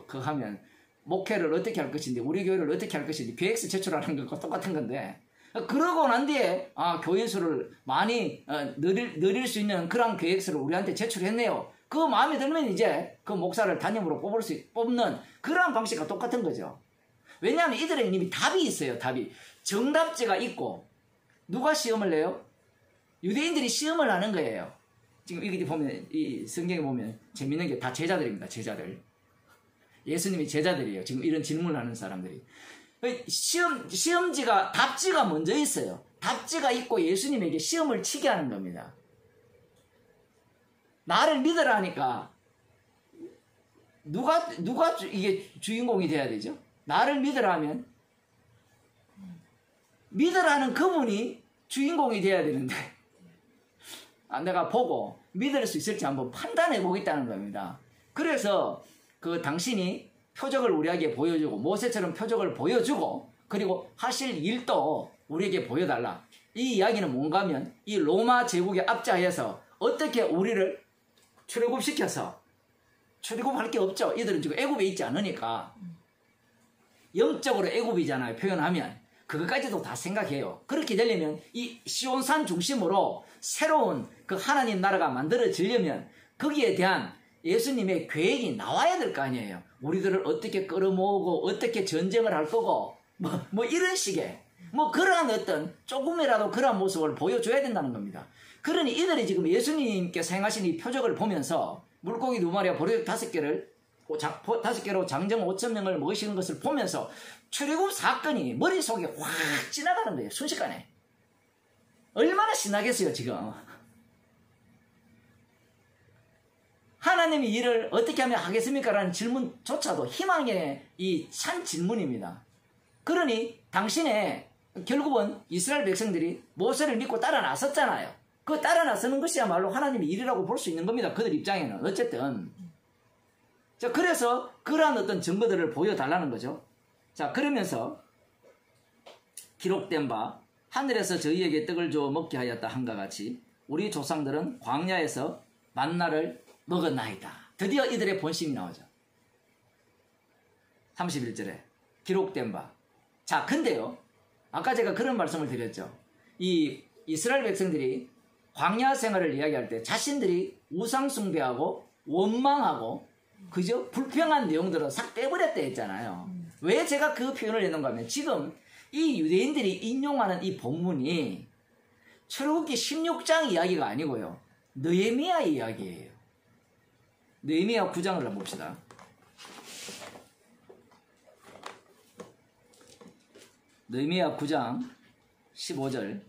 하면 목회를 어떻게 할 것인지 우리 교회를 어떻게 할 것인지 계획서 제출하는 것과 똑같은 건데 그러고 난 뒤에 교인 수를 많이 늘릴 수 있는 그런 계획서를 우리한테 제출했네요. 그 마음에 들면 이제 그 목사를 담임으로 뽑는 그러한 방식과 똑같은 거죠. 왜냐하면 이들에게 이미 답이 있어요. 답이. 정답지가 있고 누가 시험을 내요? 유대인들이 시험을 하는 거예요. 지금 여기 보면 이 성경에 보면 재밌는 게 다 제자들입니다. 제자들. 예수님이 제자들이에요. 지금 이런 질문을 하는 사람들이. 시험지가 답지가 먼저 있어요. 답지가 있고 예수님에게 시험을 치게 하는 겁니다. 나를 믿으라니까 누가 이게 주인공이 돼야 되죠? 나를 믿으라면 믿으라는 그분이 주인공이 돼야 되는데 내가 보고 믿을 수 있을지 한번 판단해 보겠다는 겁니다. 그래서 당신이 표적을 우리에게 보여주고 모세처럼 표적을 보여주고 그리고 하실 일도 우리에게 보여달라. 이 이야기는 뭔가 하면 이 로마 제국에 압제하여서 어떻게 우리를 출애굽시켜서 출애굽할 게 없죠. 이들은 지금 애굽에 있지 않으니까 영적으로 애굽이잖아요. 표현하면 그것까지도 다 생각해요. 그렇게 되려면 이 시온산 중심으로 새로운 그 하나님 나라가 만들어지려면 거기에 대한 예수님의 계획이 나와야 될 거 아니에요. 우리들을 어떻게 끌어모으고 어떻게 전쟁을 할 거고 뭐 이런 식의 뭐 그러한 어떤 조금이라도 그러한 모습을 보여줘야 된다는 겁니다. 그러니 이들이 지금 예수님께서 행하신 이 표적을 보면서 물고기 2마리와 보리 5개를 5개로 장정 5,000명을 모시는 것을 보면서 출애굽 사건이 머릿속에 확 지나가는 거예요. 순식간에. 얼마나 신나겠어요 지금. 하나님이 일을 어떻게 하면 하겠습니까? 라는 질문조차도 희망의 이 산 질문입니다. 그러니 당신의 결국은 이스라엘 백성들이 모세를 믿고 따라 나섰잖아요. 그 따라 나서는 것이야말로 하나님의 일이라고 볼 수 있는 겁니다. 그들 입장에는. 어쨌든. 자, 그래서 그러한 어떤 증거들을 보여달라는 거죠. 자, 그러면서 기록된 바 하늘에서 저희에게 떡을 주어 먹게 하였다 한과 같이 우리 조상들은 광야에서 만나를 먹었나이다. 드디어 이들의 본심이 나오죠. 31절에 기록된 바. 자, 근데요. 아까 제가 그런 말씀을 드렸죠. 이 이스라엘 백성들이 광야 생활을 이야기할 때 자신들이 우상 숭배하고 원망하고 그죠? 불평한 내용들을 싹 빼버렸다 했잖아요. 왜 제가 그 표현을 했는가 하면 지금 이 유대인들이 인용하는 이 본문이 출애굽기 16장 이야기가 아니고요. 느헤미야 이야기예요. 느헤미야 9장을 한번 봅시다. 느헤미야 9장 15절.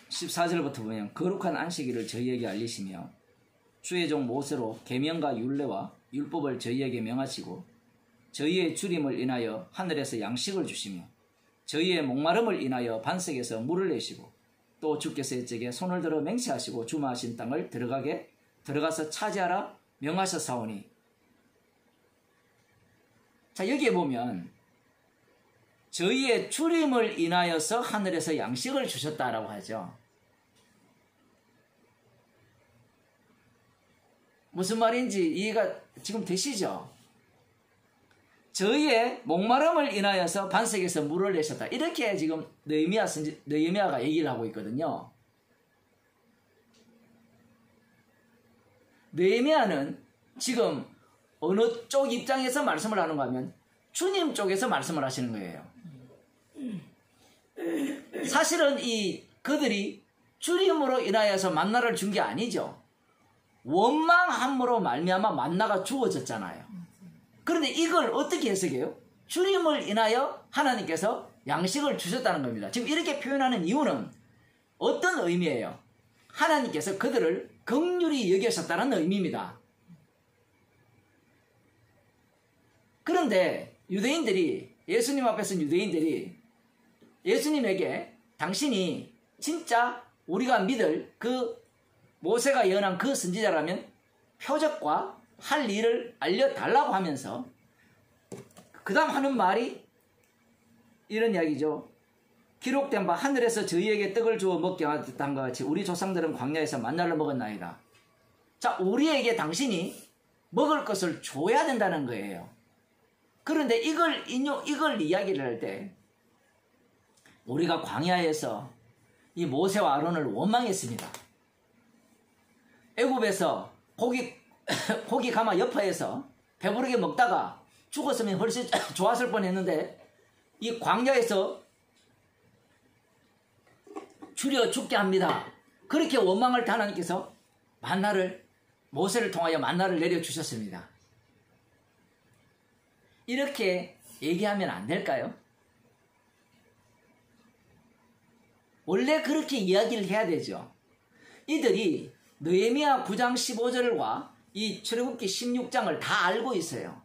(14절부터) 보면 거룩한 안식일을 저희에게 알리시며 주의 종 모세로 계명과 율례와 율법을 저희에게 명하시고 저희의 주림을 인하여 하늘에서 양식을 주시며 저희의 목마름을 인하여 반석에서 물을 내시고 또 주께서 이쪽에 손을 들어 맹세하시고 주마하신 땅을 들어가서 차지하라 명하셨사오니. 자, 여기에 보면 저희의 주림을 인하여서 하늘에서 양식을 주셨다라고 하죠. 무슨 말인지 이해가 지금 되시죠? 저희의 목마름을 인하여서 반석에서 물을 내셨다. 이렇게 지금 느헤미야가 얘기를 하고 있거든요. 느헤미야는 지금 어느 쪽 입장에서 말씀을 하는가 하면 주님 쪽에서 말씀을 하시는 거예요. 사실은 그들이 주님으로 인하여서 만나를 준 게 아니죠. 원망함으로 말미암아 만나가 주어졌잖아요. 그런데 이걸 어떻게 해석해요? 주님을 인하여 하나님께서 양식을 주셨다는 겁니다. 지금 이렇게 표현하는 이유는 어떤 의미예요? 하나님께서 그들을 긍휼히 여기셨다는 의미입니다. 그런데 예수님 앞에서 유대인들이 예수님에게 당신이 진짜 우리가 믿을 그 모세가 예언한 그 선지자라면 표적과 할 일을 알려달라고 하면서 그 다음 하는 말이 이런 이야기죠. 기록된 바 하늘에서 저희에게 떡을 주어 먹게 하였던 것 같이 우리 조상들은 광야에서 만나를 먹었나이다. 자, 우리에게 당신이 먹을 것을 줘야 된다는 거예요. 그런데 이걸 이야기를 할 때 우리가 광야에서 이 모세와 아론을 원망했습니다. 애굽에서 고기 가마 여파에서 배부르게 먹다가 죽었으면 훨씬 좋았을 뻔했는데 이 광야에서 줄여 죽게 합니다. 그렇게 원망할 때 하나님께서 모세를 통하여 만나를 내려주셨습니다. 이렇게 얘기하면 안 될까요? 원래 그렇게 이야기를 해야 되죠. 이들이 느헤미야 9장 15절과 이 출애굽기 16장을 다 알고 있어요.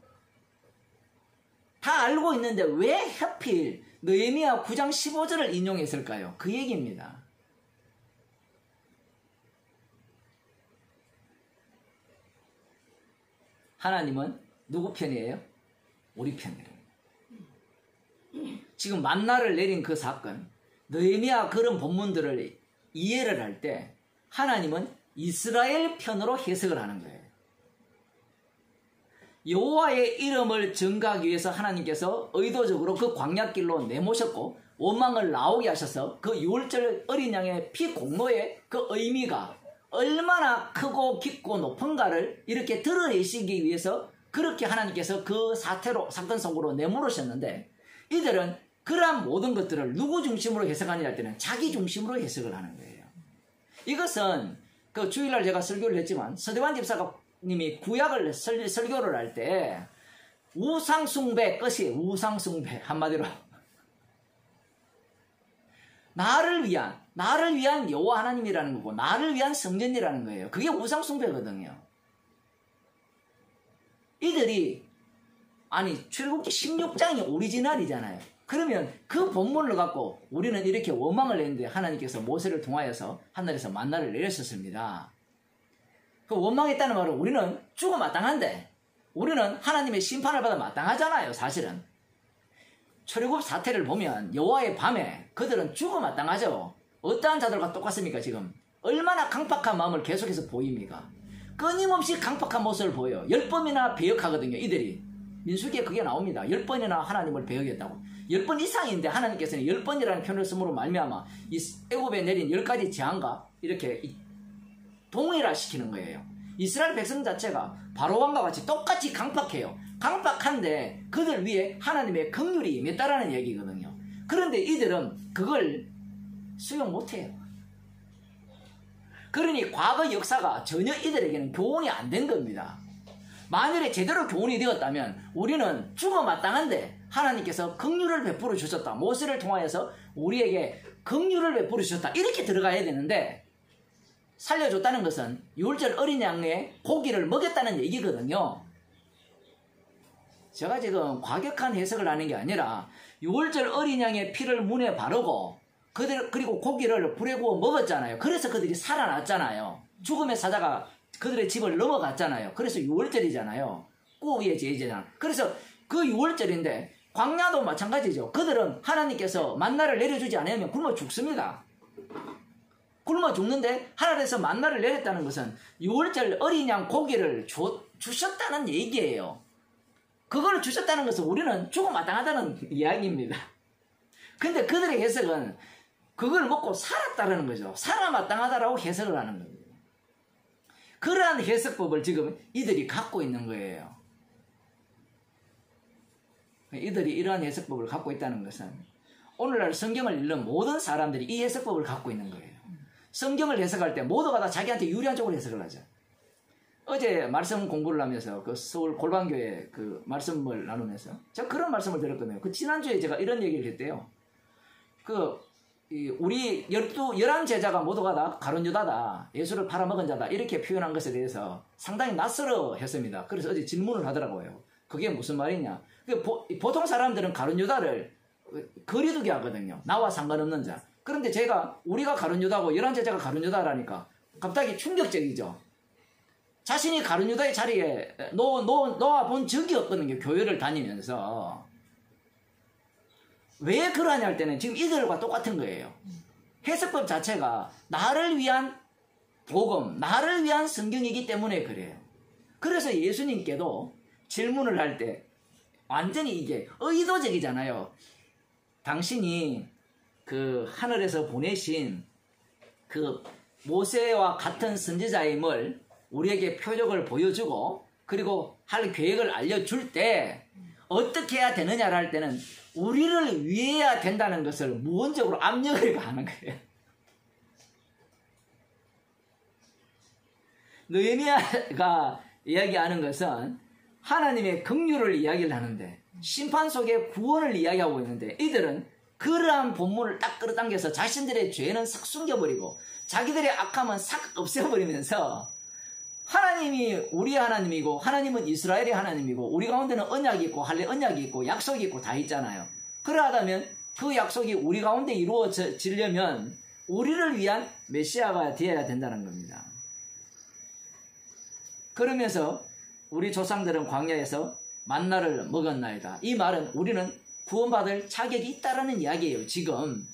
다 알고 있는데 왜 하필 느헤미야 9장 15절을 인용했을까요? 그 얘기입니다. 하나님은 누구 편이에요? 우리 편이에요. 지금 만나를 내린 그 사건, 느헤미야 그런 본문들을 이해를 할 때 하나님은 이스라엘 편으로 해석을 하는 거예요. 여호와의 이름을 증거하기 위해서 하나님께서 의도적으로 그 광야길로 내모셨고 원망을 나오게 하셔서 그 유월절 어린 양의 피 공로의 그 의미가 얼마나 크고 깊고 높은가를 이렇게 드러내시기 위해서 그렇게 하나님께서 그 사건 속으로 내몰으셨는데, 이들은 그러한 모든 것들을 누구 중심으로 해석하느냐 할 때는 자기 중심으로 해석을 하는 거예요. 이것은 그 주일날 제가 설교를 했지만 서대환 집사님이 구약을 설교를 할 때 우상숭배 끝이 우상숭배 한마디로 나를 위한 여호와 하나님이라는 거고 나를 위한 성전이라는 거예요. 그게 우상숭배거든요. 이들이 출애굽기 16장이 오리지널이잖아요. 그러면 그 본문을 갖고 우리는 이렇게 원망을 했는데 하나님께서 모세를 통하여서 하늘에서 만나를 내렸었습니다. 그 원망했다는 말은 우리는 죽어 마땅한데 우리는 하나님의 심판을 받아 마땅하잖아요. 사실은 출애굽 사태를 보면 여호와의 밤에 그들은 죽어 마땅하죠. 어떠한 자들과 똑같습니까? 지금 얼마나 강팍한 마음을 계속해서 보입니까? 끊임없이 강팍한 모습을 보여요. 10번이나 배역하거든요. 이들이 민수기에 그게 나옵니다. 10번이나 하나님을 배역했다고. 10번 이상인데 하나님께서는 10번이라는 표현을 쓰므로 말미암아 이 애굽에 내린 10가지 재앙과 이렇게 동일화시키는 거예요. 이스라엘 백성 자체가 바로왕과 같이 똑같이 강팍해요. 강팍한데 그들 위에 하나님의 긍휼이 임했다라는 얘기거든요. 그런데 이들은 그걸 수용 못해요. 그러니 과거 역사가 전혀 이들에게는 교훈이 안 된 겁니다. 만일에 제대로 교훈이 되었다면 우리는 죽어 마땅한데 하나님께서 긍휼을 베풀어 주셨다. 모세를 통하여서 우리에게 긍휼을 베풀어 주셨다. 이렇게 들어가야 되는데 살려줬다는 것은 유월절 어린 양의 고기를 먹였다는 얘기거든요. 제가 지금 과격한 해석을 하는 게 아니라 유월절 어린 양의 피를 문에 바르고 그리고 고기를 불에 구워 먹었잖아요. 그래서 그들이 살아났잖아요. 죽음의 사자가 그들의 집을 넘어갔잖아요. 그래서 유월절이잖아요. 꾸위의 제의제잖아요. 그래서 그 유월절인데 광야도 마찬가지죠. 그들은 하나님께서 만나를 내려주지 않으면 굶어 죽습니다. 굶어 죽는데 하늘에서 만나를 내렸다는 것은 유월절 어린 양 고기를 주셨다는 얘기예요. 그걸 주셨다는 것은 우리는 죽어 마땅하다는 이야기입니다. 근데 그들의 해석은 그걸 먹고 살았다는 거죠. 살아 마땅하다라고 해석을 하는 겁니다. 그러한 해석법을 지금 이들이 갖고 있는 거예요. 이들이 이러한 해석법을 갖고 있다는 것은 오늘날 성경을 읽는 모든 사람들이 이 해석법을 갖고 있는 거예요. 성경을 해석할 때 모두가 다 자기한테 유리한 쪽으로 해석을 하죠. 어제 말씀 공부를 하면서 그 서울 골방교회 그 말씀을 나누면서 제가 그런 말씀을 들었거든요. 그 지난주에 제가 이런 얘기를 했대요. 우리 11제자가 모두가 다 가룟 유다다, 예수를 팔아먹은 자다, 이렇게 표현한 것에 대해서 상당히 낯설어 했습니다. 그래서 어제 질문을 하더라고요. 그게 무슨 말이냐. 보통 사람들은 가룟 유다를 거리두기 하거든요. 나와 상관없는 자. 그런데 우리가 가룟 유다고 11제자가 가룟 유다라니까 갑자기 충격적이죠. 자신이 가룟 유다의 자리에 놓아 본 적이 없거든요. 교회를 다니면서. 왜 그러냐 할 때는 지금 이들과 똑같은 거예요. 해석법 자체가 나를 위한 복음, 나를 위한 성경이기 때문에 그래요. 그래서 예수님께도 질문을 할 때 완전히 이게 의도적이잖아요. 당신이 그 하늘에서 보내신 그 모세와 같은 선지자임을 우리에게 표적을 보여주고 그리고 할 계획을 알려줄 때 어떻게 해야 되느냐를 할 때는 우리를 위해야 된다는 것을 무언적으로 압력을 가하는 거예요. 느헤미야가 이야기하는 것은 하나님의 긍휼을 이야기를 하는데 심판 속에 구원을 이야기하고 있는데 이들은 그러한 본문을 딱 끌어당겨서 자신들의 죄는 싹 숨겨버리고 자기들의 악함은 싹 없애버리면서 하나님이 우리의 하나님이고 하나님은 이스라엘의 하나님이고 우리 가운데는 언약이 있고 할례 언약이 있고 약속이 있고 다 있잖아요. 그러하다면 그 약속이 우리 가운데 이루어지려면 우리를 위한 메시아가 되어야 된다는 겁니다. 그러면서 우리 조상들은 광야에서 만나를 먹었나이다. 이 말은 우리는 구원받을 자격이 있다라는 이야기예요. 지금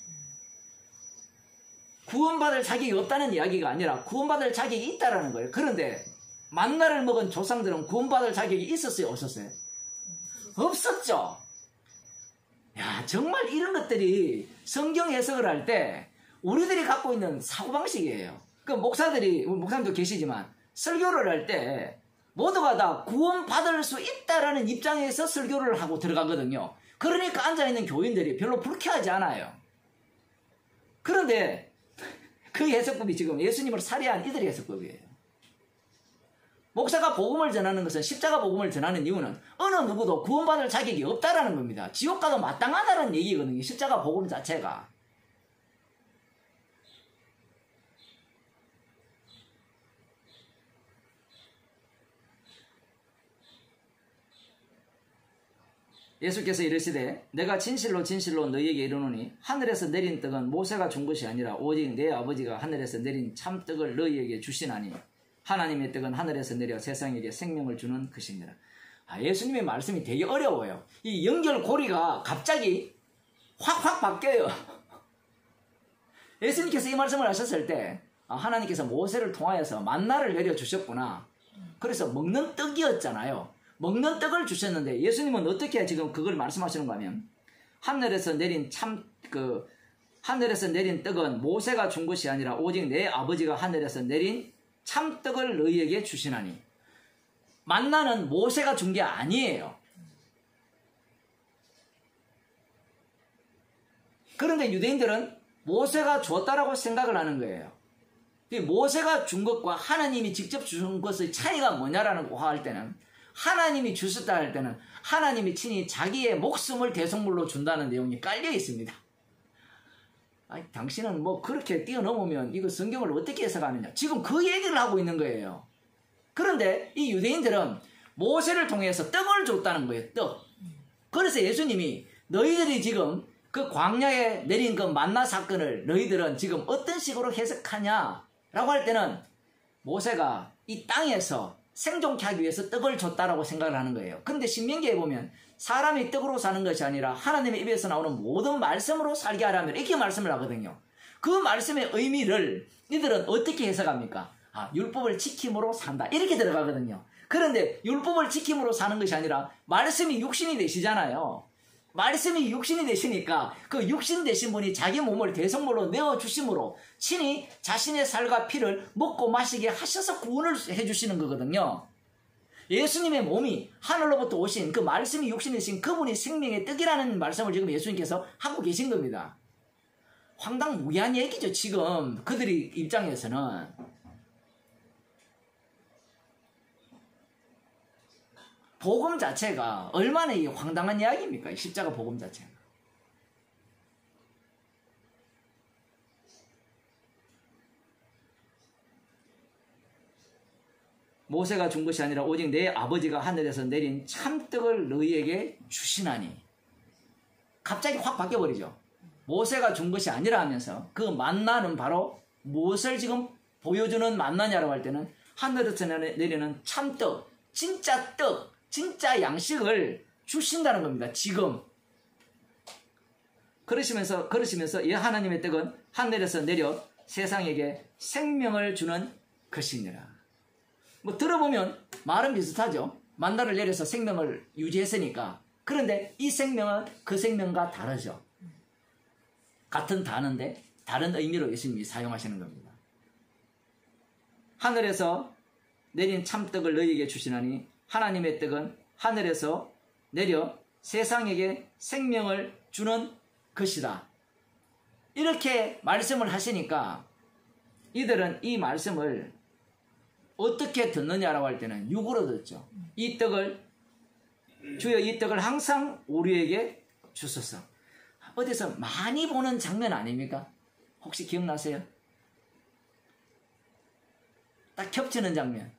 구원받을 자격이 없다는 이야기가 아니라 구원받을 자격이 있다라는 거예요. 그런데 만나를 먹은 조상들은 구원받을 자격이 있었어요? 없었어요? 없었죠. 야, 정말 이런 것들이 성경 해석을 할 때 우리들이 갖고 있는 사고방식이에요. 그 목사님도 계시지만 설교를 할 때 모두가 다 구원받을 수 있다라는 입장에서 설교를 하고 들어가거든요. 그러니까 앉아있는 교인들이 별로 불쾌하지 않아요. 그런데 그 해석법이 지금 예수님을 살해한 이들의 해석법이에요. 목사가 복음을 전하는 것은, 십자가 복음을 전하는 이유는 어느 누구도 구원받을 자격이 없다라는 겁니다. 지옥 가도 마땅하다는 얘기거든요. 십자가 복음 자체가. 예수께서 이르시되 내가 진실로 진실로 너희에게 이르노니 하늘에서 내린 떡은 모세가 준 것이 아니라 오직 내 아버지가 하늘에서 내린 참떡을 너희에게 주시나니 하나님의 떡은 하늘에서 내려 세상에게 생명을 주는 것이니라. 예수님의 말씀이 되게 어려워요. 이 연결고리가 갑자기 확 바뀌어요. 예수님께서 이 말씀을 하셨을 때 하나님께서 모세를 통하여서 만나를 내려주셨구나. 그래서 먹는 떡이었잖아요. 먹는 떡을 주셨는데 예수님은 어떻게 지금 그걸 말씀하시는가 하면 하늘에서 내린 하늘에서 내린 떡은 모세가 준 것이 아니라 오직 내 아버지가 하늘에서 내린 참떡을 너희에게 주시나니. 만나는 모세가 준 게 아니에요. 그런데 유대인들은 모세가 줬다라고 생각을 하는 거예요. 모세가 준 것과 하나님이 직접 준 것의 차이가 뭐냐라고 할 때는, 하나님이 주셨다 할 때는 하나님이 친히 자기의 목숨을 대속물로 준다는 내용이 깔려 있습니다. 당신은 뭐 그렇게 뛰어넘으면 이거 성경을 어떻게 해석하느냐, 지금 그 얘기를 하고 있는 거예요. 그런데 이 유대인들은 모세를 통해서 떡을 줬다는 거예요. 떡. 그래서 예수님이 너희들이 지금 그 광야에 내린 그 만나 사건을 너희들은 지금 어떤 식으로 해석하냐라고 할 때는 모세가 이 땅에서 생존케 하기 위해서 떡을 줬다라고 생각을 하는 거예요. 그런데 신명기에 보면 사람이 떡으로 사는 것이 아니라 하나님의 입에서 나오는 모든 말씀으로 살게 하라면 이렇게 말씀을 하거든요. 그 말씀의 의미를 이들은 어떻게 해석합니까? 율법을 지킴으로 산다, 이렇게 들어가거든요. 그런데 율법을 지킴으로 사는 것이 아니라 말씀이 육신이 되시잖아요. 말씀이 육신이 되시니까 그 육신 되신 분이 자기 몸을 대속물로 내어주심으로 친히 자신의 살과 피를 먹고 마시게 하셔서 구원을 해주시는 거거든요. 예수님의 몸이 하늘로부터 오신 그 말씀이 육신이 되신 그분이 생명의 떡이라는 말씀을 지금 예수님께서 하고 계신 겁니다. 황당무계한 얘기죠. 지금 그들의 입장에서는. 복음 자체가 얼마나 이 황당한 이야기입니까? 이 십자가 복음 자체가. 모세가 준 것이 아니라 오직 내 아버지가 하늘에서 내린 참떡을 너희에게 주시나니. 갑자기 확 바뀌어버리죠. 모세가 준 것이 아니라 하면서 그 만나는 바로 무엇을 지금 보여주는 만나냐라고 할 때는 하늘에서 내리는 참떡, 진짜 떡, 진짜 양식을 주신다는 겁니다. 지금. 그러시면서 이 하나님의 떡은 하늘에서 내려 세상에게 생명을 주는 것이니라. 뭐 들어보면 말은 비슷하죠. 만나를 내려서 생명을 유지했으니까. 그런데 이 생명은 그 생명과 다르죠. 같은 단어인데 다른 의미로 예수님이 사용하시는 겁니다. 하늘에서 내린 참떡을 너희에게 주시나니 하나님의 떡은 하늘에서 내려 세상에게 생명을 주는 것이다. 이렇게 말씀을 하시니까 이들은 이 말씀을 어떻게 듣느냐라고 할 때는 육으로 듣죠. 이 떡을, 주여 이 떡을 항상 우리에게 주소서. 어디서 많이 보는 장면 아닙니까? 혹시 기억나세요? 딱 겹치는 장면.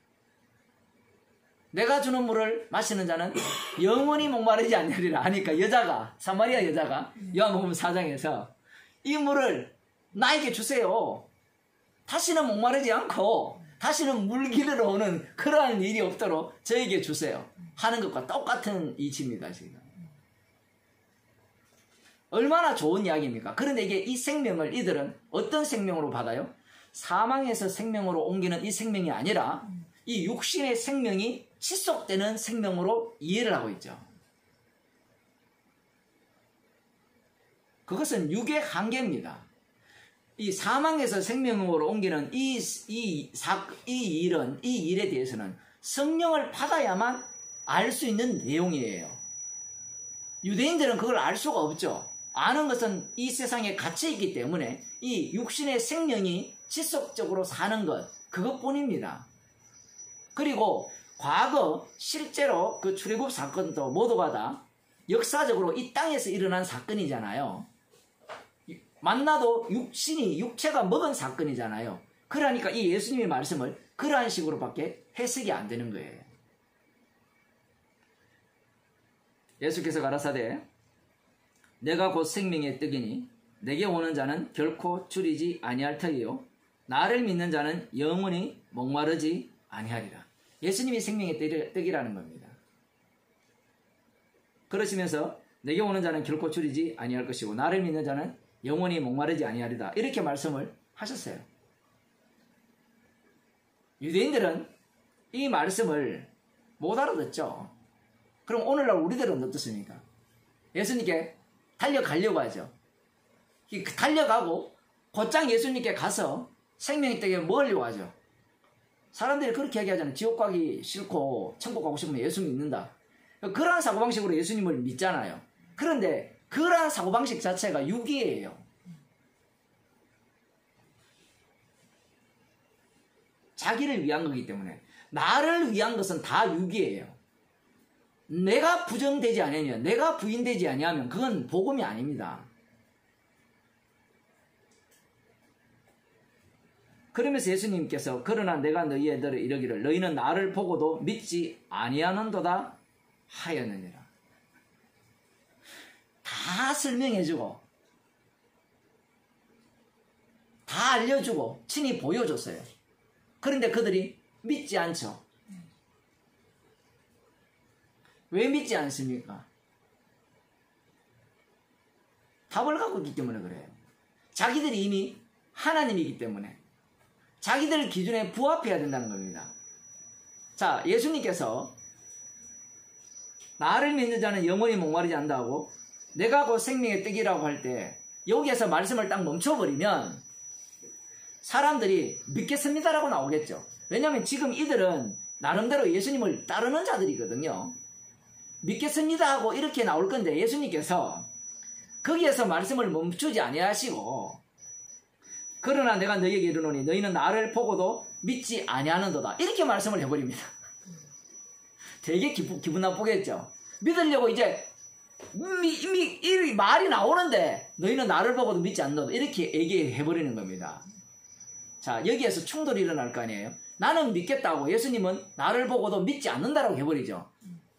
내가 주는 물을 마시는 자는 영원히 목마르지 않으리라 하니까 여자가, 사마리아 여자가 요한복음 4장에서 이 물을 나에게 주세요. 다시는 목마르지 않고 다시는 물 기르러 오는 그러한 일이 없도록 저에게 주세요 하는 것과 똑같은 이치입니다. 지금. 얼마나 좋은 이야기입니까? 그런데 이 생명을 이들은 어떤 생명으로 받아요? 사망에서 생명으로 옮기는 이 생명이 아니라 이 육신의 생명이 지속되는 생명으로 이해를 하고 있죠. 그것은 육의 한계입니다. 이 사망에서 생명으로 옮기는 이 일에 대해서는 성령을 받아야만 알 수 있는 내용이에요. 유대인들은 그걸 알 수가 없죠. 아는 것은 이 세상에 갇혀있기 때문에 이 육신의 생명이 지속적으로 사는 것, 그것뿐입니다. 그리고 과거 실제로 그 출애굽 사건도 모두가 다 역사적으로 이 땅에서 일어난 사건이잖아요. 만나도 육체가 먹은 사건이잖아요. 그러니까 이 예수님의 말씀을 그러한 식으로밖에 해석이 안 되는 거예요. 예수께서 가라사대 내가 곧 생명의 떡이니 내게 오는 자는 결코 줄이지 아니할 터이요 나를 믿는 자는 영원히 목마르지 아니하리라. 예수님이 생명의 떡이라는 겁니다. 그러시면서 내게 오는 자는 결코 줄이지 아니할 것이고 나를 믿는 자는 영원히 목마르지 아니하리다. 이렇게 말씀을 하셨어요. 유대인들은 이 말씀을 못 알아듣죠. 그럼 오늘날 우리들은 어떻습니까? 예수님께 달려가려고 하죠. 달려가고 곧장 예수님께 가서 생명의 떡에 먹으려고 하죠. 사람들이 그렇게 얘기하잖아요. 지옥 가기 싫고 천국 가고 싶으면 예수 믿는다. 그러한 사고방식으로 예수님을 믿잖아요. 그런데 그러한 사고방식 자체가 유기예요. 자기를 위한 거기 때문에. 나를 위한 것은 다 유기예요. 내가 부정되지 않으면, 내가 부인되지 아니하면 그건 복음이 아닙니다. 그러면서 예수님께서 그러나 내가 너희에게 이르기를 너희는 나를 보고도 믿지 아니하는도다 하였느니라. 다 설명해주고 다 알려주고 친히 보여줬어요. 그런데 그들이 믿지 않죠. 왜 믿지 않습니까? 답을 갖고 있기 때문에 그래요. 자기들이 이미 하나님이기 때문에 자기들 기준에 부합해야 된다는 겁니다. 자, 예수님께서 나를 믿는 자는 영원히 목마르지 않는다고 내가 곧 생명의 떡이라고 할 때 여기에서 말씀을 딱 멈춰버리면 사람들이 믿겠습니다라고 나오겠죠. 왜냐하면 지금 이들은 나름대로 예수님을 따르는 자들이거든요. 믿겠습니다 하고 이렇게 나올 건데 예수님께서 거기에서 말씀을 멈추지 아니하시고 그러나 내가 너희에게 이르노니 너희는 나를 보고도 믿지 아니하는도다 이렇게 말씀을 해버립니다. 되게 기분 나쁘겠죠. 믿으려고 이제 이 말이 나오는데 너희는 나를 보고도 믿지 않는다 이렇게 얘기해버리는 겁니다. 자, 여기에서 충돌이 일어날 거 아니에요. 나는 믿겠다고 예수님은 나를 보고도 믿지 않는다라고 해버리죠.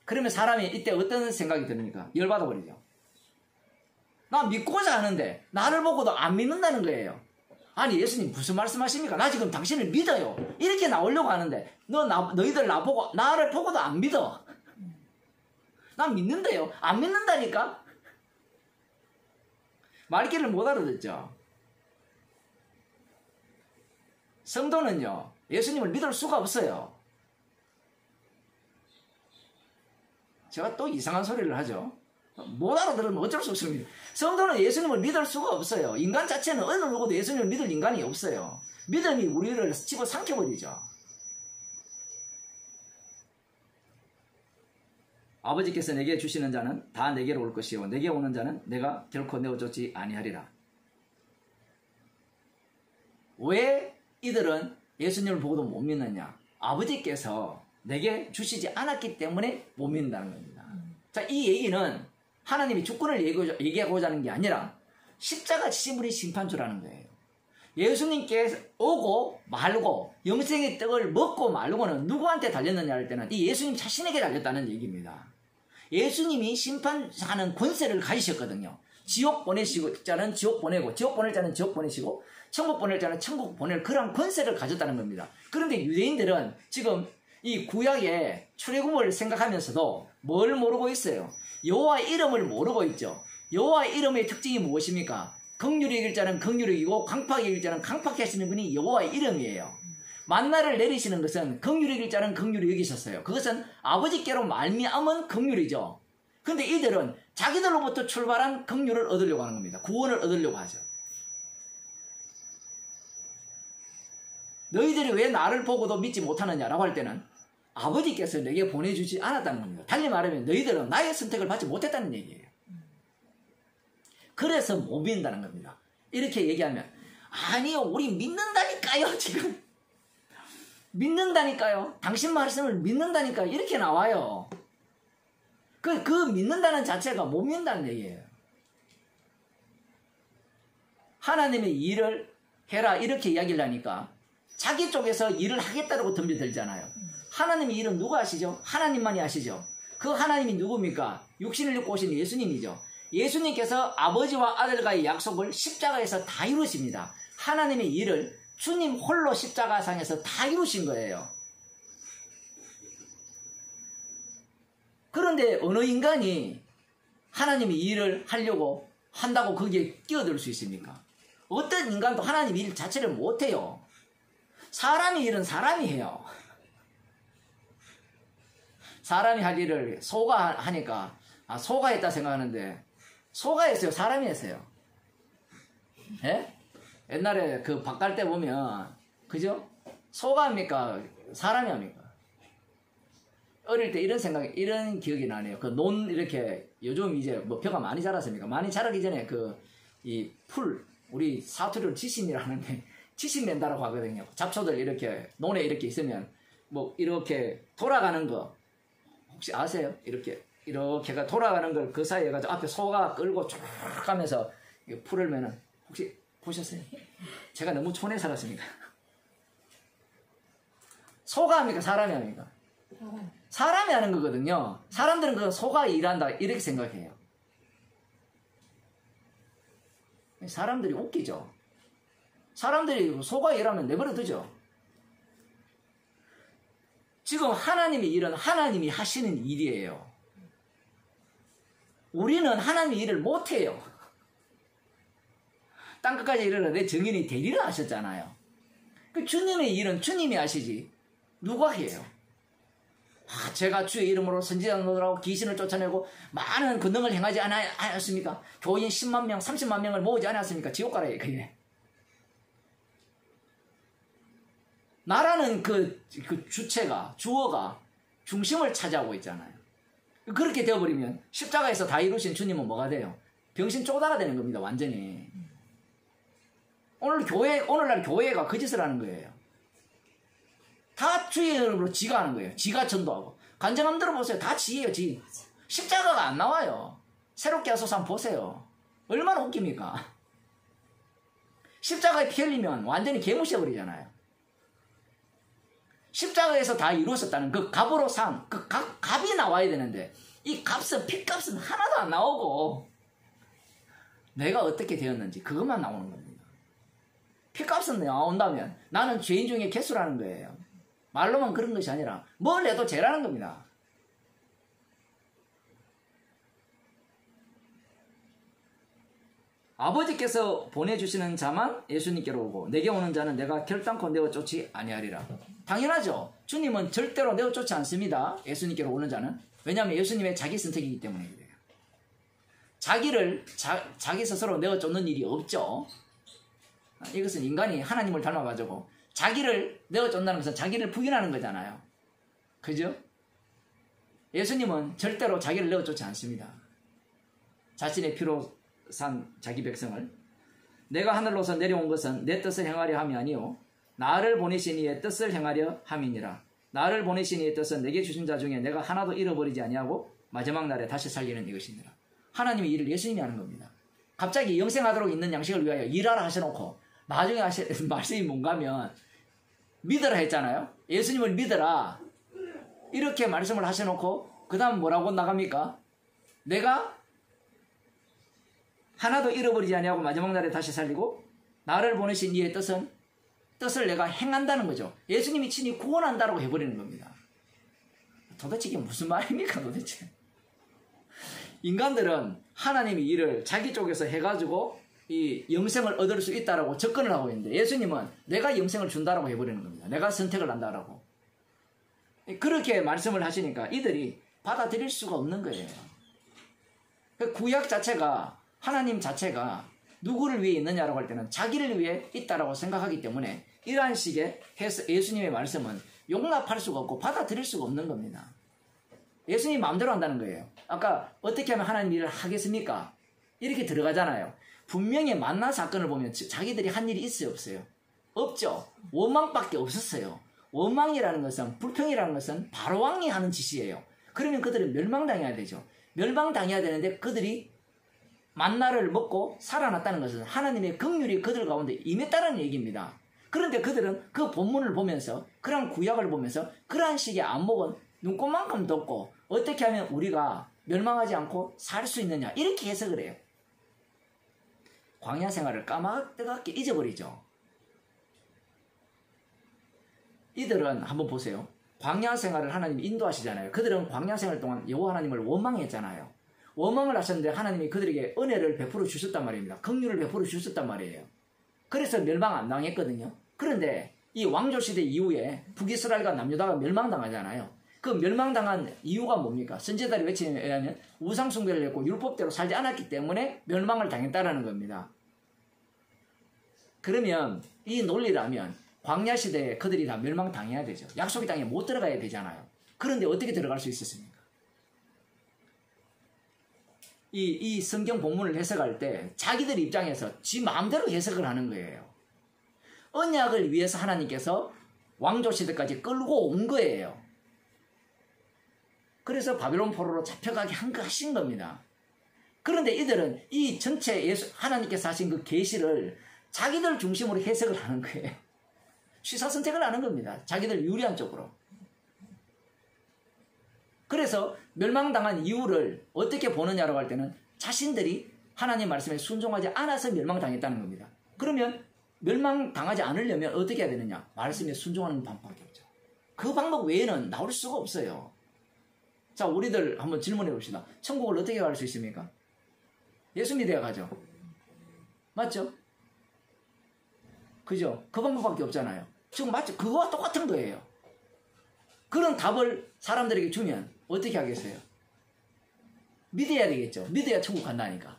그러면 사람이 이때 어떤 생각이 듭니까? 열받아버리죠. 나 믿고자 하는데 나를 보고도 안 믿는다는 거예요. 아니 예수님 무슨 말씀하십니까? 나 지금 당신을 믿어요. 이렇게 나오려고 하는데 너희들 나를 보고도 안 믿어. 난 믿는데요. 안 믿는다니까? 말귀를 못 알아듣죠. 성도는요 예수님을 믿을 수가 없어요. 제가 또 이상한 소리를 하죠. 못 알아들으면 어쩔 수 없습니다. 성도는 예수님을 믿을 수가 없어요. 인간 자체는 어느 누구도 예수님을 믿을 인간이 없어요. 믿음이 우리를 집어삼켜버리죠. 아버지께서 내게 주시는 자는 다 내게로 올 것이요 내게 오는 자는 내가 결코 내어쫓지 아니하리라. 왜 이들은 예수님을 보고도 못 믿느냐? 아버지께서 내게 주시지 않았기 때문에 못 믿는다는 겁니다. 자, 이 얘기는 하나님이 주권을 얘기하고자 하는 게 아니라 십자가 지신 분이 심판주라는 거예요. 예수님께 오고 말고 영생의 떡을 먹고 말고는 누구한테 달렸느냐 할 때는 이 예수님 자신에게 달렸다는 얘기입니다. 예수님이 심판하는 권세를 가지셨거든요. 지옥 보내시고 자는 지옥 보내고 지옥 보낼 자는 지옥 보내시고 천국 보낼 자는 천국 보낼 그런 권세를 가졌다는 겁니다. 그런데 유대인들은 지금 이 구약의 출애굽을 생각하면서도 뭘 모르고 있어요? 여호와의 이름을 모르고 있죠. 여호와의 이름의 특징이 무엇입니까? 긍휼히 여길 자는 긍휼히 여기고 강팍히 여길 자는 강팍히 하시는 분이 여호와의 이름이에요. 만나를 내리시는 것은 긍휼히 여길 자는 긍휼히 여기셨어요. 그것은 아버지께로 말미암은 긍휼이죠. 근데 이들은 자기들로부터 출발한 긍휼을 얻으려고 하는 겁니다. 구원을 얻으려고 하죠. 너희들이 왜 나를 보고도 믿지 못하느냐라고 할 때는 아버지께서 내게 보내주지 않았다는 겁니다. 달리 말하면 너희들은 나의 선택을 받지 못했다는 얘기예요. 그래서 못 믿는다는 겁니다. 이렇게 얘기하면 아니요, 우리 믿는다니까요. 지금 믿는다니까요. 당신 말씀을 믿는다니까 이렇게 나와요. 그 믿는다는 자체가 못 믿는다는 얘기예요. 하나님의 일을 해라 이렇게 이야기를 하니까 자기 쪽에서 일을 하겠다고 덤벼들잖아요. 하나님의 일은 누가 하시죠? 하나님만이 하시죠. 그 하나님이 누굽니까? 육신을 입고 오신 예수님이죠. 예수님께서 아버지와 아들과의 약속을 십자가에서 다 이루십니다. 하나님의 일을 주님 홀로 십자가상에서 다 이루신 거예요. 그런데 어느 인간이 하나님의 일을 하려고 한다고 거기에 끼어들 수 있습니까? 어떤 인간도 하나님의 일 자체를 못해요. 사람의 일은 사람이 해요. 사람이 할 일을 소가 하니까 소가 했다 생각하는데 소가 했어요? 사람이 했어요? 예? 옛날에 그 밥 갈 때 보면 그죠? 소가 합니까? 사람이 합니까? 어릴 때 이런 기억이 나네요. 그 논 이렇게 요즘 이제 뭐 벼가 많이 자랐습니까? 많이 자라기 전에 이 풀 우리 사투리로 지신이라 하는데 지신 낸다라고 하거든요. 잡초들 이렇게 논에 이렇게 있으면 뭐 이렇게 돌아가는 거 혹시 아세요? 이렇게가 돌아가는 걸 그 사이에 가지고 앞에 소가 끌고 쭉 가면서 풀을 매는 혹시 보셨어요? 제가 너무 촌에 살았습니다. 소가 합니까? 사람이 합니까? 사람이 하는 거거든요. 사람들은 그 소가 일한다 이렇게 생각해요. 사람들이 웃기죠. 사람들이 소가 일하면 내버려 두죠. 지금 하나님의 일은 하나님이 하시는 일이에요. 우리는 하나님의 일을 못해요. 땅끝까지 이르러 내 증인이 되리라 하셨잖아요. 그 주님의 일은 주님이 하시지 누가 해요? 제가 주의 이름으로 선지자들하고 귀신을 쫓아내고 많은 권능을 행하지 않았습니까? 교인 10만 명, 30만 명을 모으지 않았습니까? 지옥 가라요. 그게. 나라는 그 주체가, 주어가 중심을 차지하고 있잖아요. 그렇게 되어버리면 십자가에서 다 이루신 주님은 뭐가 돼요? 병신 쪼다가 되는 겁니다. 완전히. 오늘날 교회가 그 짓을 하는 거예요. 다 주의 이름으로 지가 하는 거예요. 지가 전도하고. 간증함 들어보세요. 다 지예요, 지. 십자가가 안 나와요. 새롭게 하소서 한번 보세요. 얼마나 웃깁니까? 십자가에 피 흘리면 완전히 개무셔버리잖아요. 십자가에서 다 이루어졌다는 그 값으로 산, 그 값이 나와야 되는데 이 값은, 피값은 하나도 안 나오고 내가 어떻게 되었는지 그것만 나오는 겁니다. 피값은 나온다면 나는 죄인 중에 개수라는 거예요. 말로만 그런 것이 아니라 뭘 해도 죄라는 겁니다. 아버지께서 보내주시는 자만 예수님께로 오고 내게 오는 자는 내가 결단코 내어 쫓지 아니하리라. 당연하죠. 주님은 절대로 내어 쫓지 않습니다. 예수님께로 오는 자는. 왜냐하면 예수님의 자기 선택이기 때문에 그래요. 자기 스스로 내어 쫓는 일이 없죠. 이것은 인간이 하나님을 닮아가지고 자기를 내어 쫓는다는 것은 자기를 부인하는 거잖아요. 그죠? 예수님은 절대로 자기를 내어 쫓지 않습니다. 자신의 피로 산 자기 백성을. 내가 하늘로서 내려온 것은 내 뜻을 행하려 함이 아니요 나를 보내신 이의 뜻을 행하려 함이니라. 나를 보내신 이의 뜻은 내게 주신 자 중에 내가 하나도 잃어버리지 아니하고 마지막 날에 다시 살리는 이것이니라. 하나님의 일을 예수님이 하는 겁니다. 갑자기 영생하도록 있는 양식을 위하여 일하라 하셔놓고 나중에 하실 말씀이 뭔가 하면 믿으라 했잖아요. 예수님을 믿으라 이렇게 말씀을 하셔놓고 그 다음 뭐라고 나갑니까? 내가 하나도 잃어버리지 아니하고 마지막 날에 다시 살리고 나를 보내신 이의 뜻을 내가 행한다는 거죠. 예수님이 친히 구원한다라고 해버리는 겁니다. 도대체 이게 무슨 말입니까 도대체? 인간들은 하나님의 일을 자기 쪽에서 해가지고 이 영생을 얻을 수 있다라고 접근을 하고 있는데 예수님은 내가 영생을 준다라고 해버리는 겁니다. 내가 선택을 한다라고. 그렇게 말씀을 하시니까 이들이 받아들일 수가 없는 거예요. 그 구약 자체가 하나님 자체가 누구를 위해 있느냐라고 할 때는 자기를 위해 있다라고 생각하기 때문에 이러한 식의 예수님의 말씀은 용납할 수가 없고 받아들일 수가 없는 겁니다. 예수님이 마음대로 한다는 거예요. 아까 어떻게 하면 하나님 일을 하겠습니까? 이렇게 들어가잖아요. 분명히 만나 사건을 보면 자기들이 한 일이 있어요, 없어요? 없죠. 원망밖에 없었어요. 원망이라는 것은, 불평이라는 것은 바로 왕이 하는 짓이에요. 그러면 그들은 멸망당해야 되죠. 멸망당해야 되는데 그들이 만나를 먹고 살아났다는 것은 하나님의 긍휼이 그들 가운데 임했다는 얘기입니다. 그런데 그들은 그 본문을 보면서, 그러한 구약을 보면서 그러한 식의 안목은 눈꽃만큼도 없고 어떻게 하면 우리가 멸망하지 않고 살 수 있느냐, 이렇게 해석을 해요. 광야 생활을 까맣게 잊어버리죠. 이들은 한번 보세요. 광야 생활을 하나님이 인도하시잖아요. 그들은 광야 생활 동안 여호와 하나님을 원망했잖아요. 원망을 하셨는데 하나님이 그들에게 은혜를 베풀어 주셨단 말입니다. 긍휼을 베풀어 주셨단 말이에요. 그래서 멸망 안 당했거든요. 그런데 이 왕조시대 이후에 북이스라엘과 남유다가 멸망당하잖아요. 그 멸망당한 이유가 뭡니까? 선지자들이 외치에 의하면 우상숭배를 했고 율법대로 살지 않았기 때문에 멸망을 당했다라는 겁니다. 그러면 이 논리라면 광야시대에 그들이 다 멸망당해야 되죠. 약속의 땅에 못 들어가야 되잖아요. 그런데 어떻게 들어갈 수 있었습니까? 이 성경 본문을 해석할 때 자기들 입장에서 지 마음대로 해석을 하는 거예요. 언약을 위해서 하나님께서 왕조시대까지 끌고 온 거예요. 그래서 바벨론 포로로 잡혀가게 하신 겁니다. 그런데 이들은 이 전체 하나님께서 하신 그 계시를 자기들 중심으로 해석을 하는 거예요. 취사선택을 하는 겁니다. 자기들 유리한 쪽으로. 그래서 멸망당한 이유를 어떻게 보느냐라고 할 때는 자신들이 하나님 말씀에 순종하지 않아서 멸망당했다는 겁니다. 그러면 멸망당하지 않으려면 어떻게 해야 되느냐? 말씀에 순종하는 방법밖에 없죠. 그 방법 외에는 나올 수가 없어요. 자, 우리들 한번 질문해 봅시다. 천국을 어떻게 갈 수 있습니까? 예수 믿어야 가죠. 맞죠? 그죠? 그 방법밖에 없잖아요. 지금 맞죠? 그거와 똑같은 거예요. 그런 답을 사람들에게 주면 어떻게 하겠어요? 믿어야 되겠죠. 믿어야 천국 간다니까.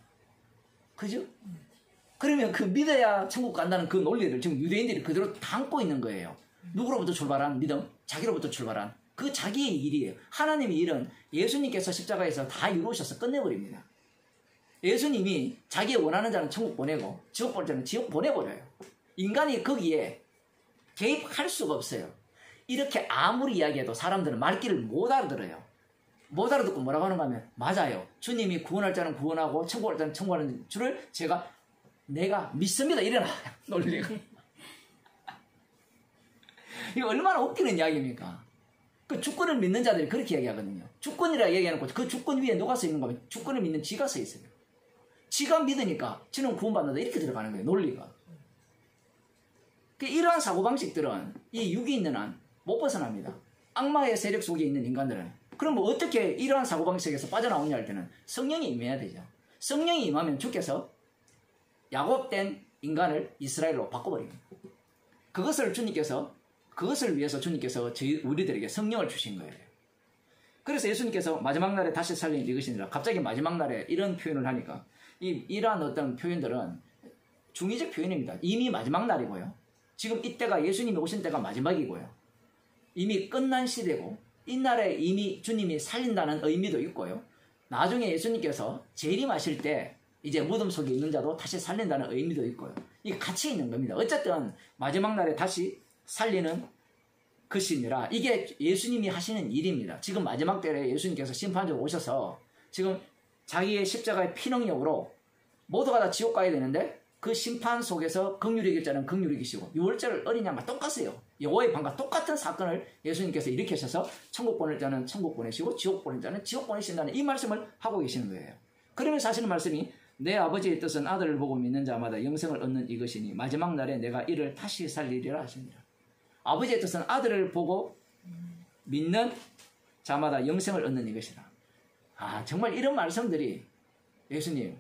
그죠? 그러면 그 믿어야 천국 간다는 그 논리를 지금 유대인들이 그대로 담고 있는 거예요. 누구로부터 출발한 믿음? 자기로부터 출발한 그 자기의 일이에요. 하나님의 일은 예수님께서 십자가에서 다 이루셔서 끝내버립니다. 예수님이 자기 원하는 자는 천국 보내고 지옥 볼 자는 지옥 보내버려요. 인간이 거기에 개입할 수가 없어요. 이렇게 아무리 이야기해도 사람들은 말귀를 못 알아들어요. 못 알아듣고 뭐라고 하는가 하면 맞아요. 주님이 구원할 자는 구원하고 천국할 자는 천국하는 줄을 내가 믿습니다. 이래놔. 논리가. 이거 얼마나 웃기는 이야기입니까? 그 주권을 믿는 자들이 그렇게 이야기하거든요. 주권이라 얘기해놓고 그 주권 위에 누가 서 있는 거면 주권을 믿는 지가 서 있어요. 지가 믿으니까 지는 구원받는다 이렇게 들어가는 거예요. 논리가. 이러한 사고방식들은 이 육이 있는 한 못 벗어납니다. 악마의 세력 속에 있는 인간들은. 그럼 뭐 어떻게 이러한 사고방식에서 빠져나오냐 할 때는 성령이 임해야 되죠. 성령이 임하면 주께서 야곱된 인간을 이스라엘로 바꿔버립니다. 그것을 위해서 주님께서 우리들에게 성령을 주신 거예요. 그래서 예수님께서 마지막 날에 다시 살린 이것이니라. 갑자기 마지막 날에 이런 표현을 하니까 이러한 어떤 표현들은 중의적 표현입니다. 이미 마지막 날이고요. 지금 이때가 예수님이 오신 때가 마지막이고요. 이미 끝난 시대고 이 날에 이미 주님이 살린다는 의미도 있고요. 나중에 예수님께서 재림하실 때 이제 무덤 속에 있는 자도 다시 살린다는 의미도 있고요. 이게 같이 있는 겁니다. 어쨌든 마지막 날에 다시 살리는 것이니라. 이게 예수님이 하시는 일입니다. 지금 마지막 때에 예수님께서 심판적으로 오셔서 지금 자기의 십자가의 피능력으로 모두가 다 지옥 가야 되는데 그 심판 속에서 긍휼히 이길 자는 긍휼히 이기시고 유월절 어린 양과 똑같아요. 여호와의 방과 똑같은 사건을 예수님께서 일으키셔서 천국 보낼 자는 천국 보내시고 지옥 보낼 자는 지옥 보내신다는 이 말씀을 하고 계시는 거예요. 그러면서 하시는 말씀이 내 아버지의 뜻은 아들을 보고 믿는 자마다 영생을 얻는 이것이니 마지막 날에 내가 이를 다시 살리리라 하십니다. 아버지의 뜻은 아들을 보고 믿는 자마다 영생을 얻는 이것이라. 정말 이런 말씀들이 예수님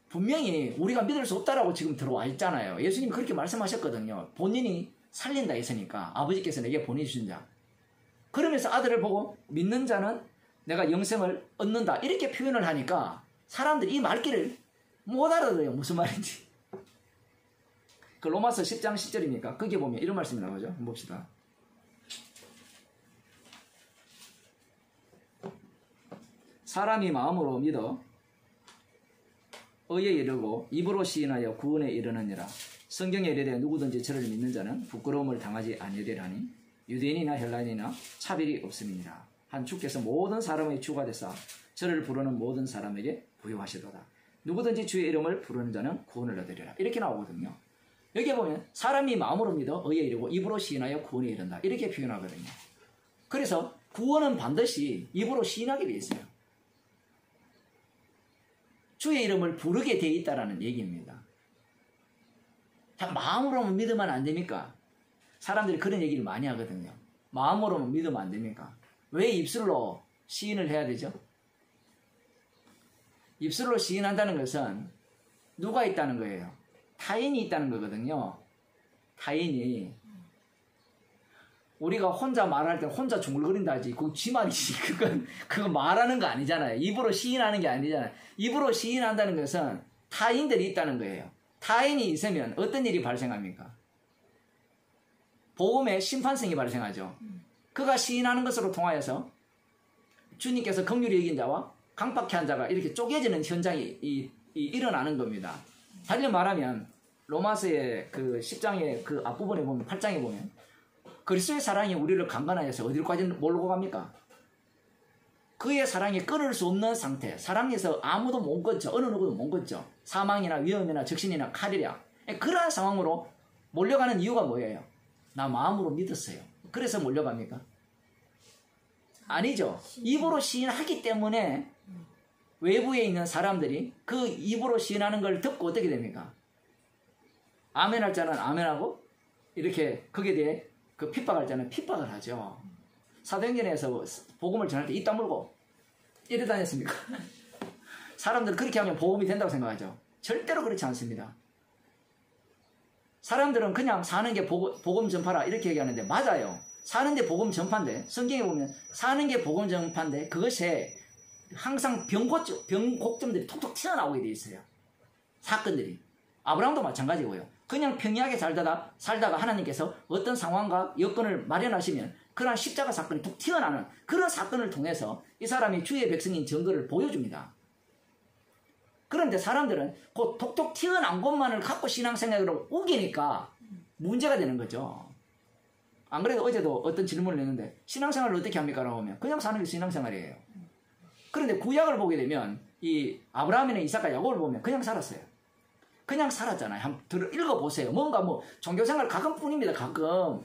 분명히 우리가 믿을 수 없다라고 지금 들어와 있잖아요. 예수님이 그렇게 말씀하셨거든요. 본인이 살린다 했으니까 아버지께서 내게 보내주신 자. 그러면서 아들을 보고 믿는 자는 내가 영생을 얻는다 이렇게 표현을 하니까 사람들이 이 말귀를 못 알아들어요. 무슨 말인지. 그 로마서 10장 10절이니까 거기에 보면 이런 말씀이 나오죠. 한번 봅시다. 사람이 마음으로 믿어 의에 이르고 입으로 시인하여 구원에 이르느니라. 성경에 이르되 누구든지 저를 믿는 자는 부끄러움을 당하지 아니하리라니 유대인이나 헬라인이나 차별이 없음이니라. 한 주께서 모든 사람의 주가 되사 저를 부르는 모든 사람에게 부여하시도다. 누구든지 주의 이름을 부르는 자는 구원을 얻으리라. 이렇게 나오거든요. 여기에 보면 사람이 마음으로 믿어 의에 이르고 입으로 시인하여 구원에 이른다. 이렇게 표현하거든요. 그래서 구원은 반드시 입으로 시인하게 되어 있어요. 주의 이름을 부르게 되어 있다는 얘기입니다. 자, 마음으로만 믿으면 안 됩니까? 사람들이 그런 얘기를 많이 하거든요. 마음으로만 믿으면 안 됩니까? 왜 입술로 시인을 해야 되죠? 입술로 시인한다는 것은 누가 있다는 거예요? 타인이 있다는 거거든요. 타인이. 우리가 혼자 말할 때 혼자 중얼거린다 하지. 그거 지 말이지. 그거 말하는 거 아니잖아요. 입으로 시인하는 게 아니잖아요. 입으로 시인한다는 것은 타인들이 있다는 거예요. 타인이 있으면 어떤 일이 발생합니까? 복음의 심판성이 발생하죠. 그가 시인하는 것으로 통하여서 주님께서 긍휼히 여긴 자와 강팍한 자가 이렇게 쪼개지는 현장이 일어나는 겁니다. 달리 말하면 로마서의 그 10장의 그 앞부분에 보면 8장에 보면 그리스도의 사랑이 우리를 강간하여서 어디로까지 몰고 갑니까? 그의 사랑이 끊을 수 없는 상태. 사랑에서 아무도 못 걷죠. 어느 누구도 못 걷죠. 사망이나 위험이나 적신이나 칼이랴. 그러한 상황으로 몰려가는 이유가 뭐예요? 나 마음으로 믿었어요. 그래서 몰려갑니까? 아니죠. 입으로 시인하기 때문에 외부에 있는 사람들이 그 입으로 시인하는 걸 듣고 어떻게 됩니까? 아멘할 자는 아멘하고 이렇게 거기에 대해 그 핍박할 자는 핍박을 하죠. 사도행전에서 복음을 전할 때 입 다물고 이래 다녔습니까? 사람들은 그렇게 하면 복음이 된다고 생각하죠. 절대로 그렇지 않습니다. 사람들은 그냥 사는 게 복음 전파라 이렇게 얘기하는데 맞아요. 사는 게 복음 전파인데 성경에 보면 사는 게 복음 전파인데 그것에 항상 변곡점들이 톡톡 튀어나오게 돼 있어요. 사건들이. 아브라함도 마찬가지고요. 그냥 평이하게 살다가 하나님께서 어떤 상황과 여건을 마련하시면 그러한 십자가 사건이 툭 튀어나오는 그런 사건을 통해서 이 사람이 주의 백성인 증거를 보여줍니다. 그런데 사람들은 그 톡톡 튀어나온 것만을 갖고 신앙생활으로 우기니까 문제가 되는 거죠. 안 그래도 어제도 어떤 질문을 했는데 신앙생활을 어떻게 합니까? 라고 하면 그냥 사는 게 신앙생활이에요. 그런데 구약을 보게 되면 이 아브라함이나 이삭과 야곱을 보면 그냥 살았어요. 그냥 살았잖아요. 한번 읽어보세요. 뭔가 뭐 종교생활 가끔뿐입니다. 가끔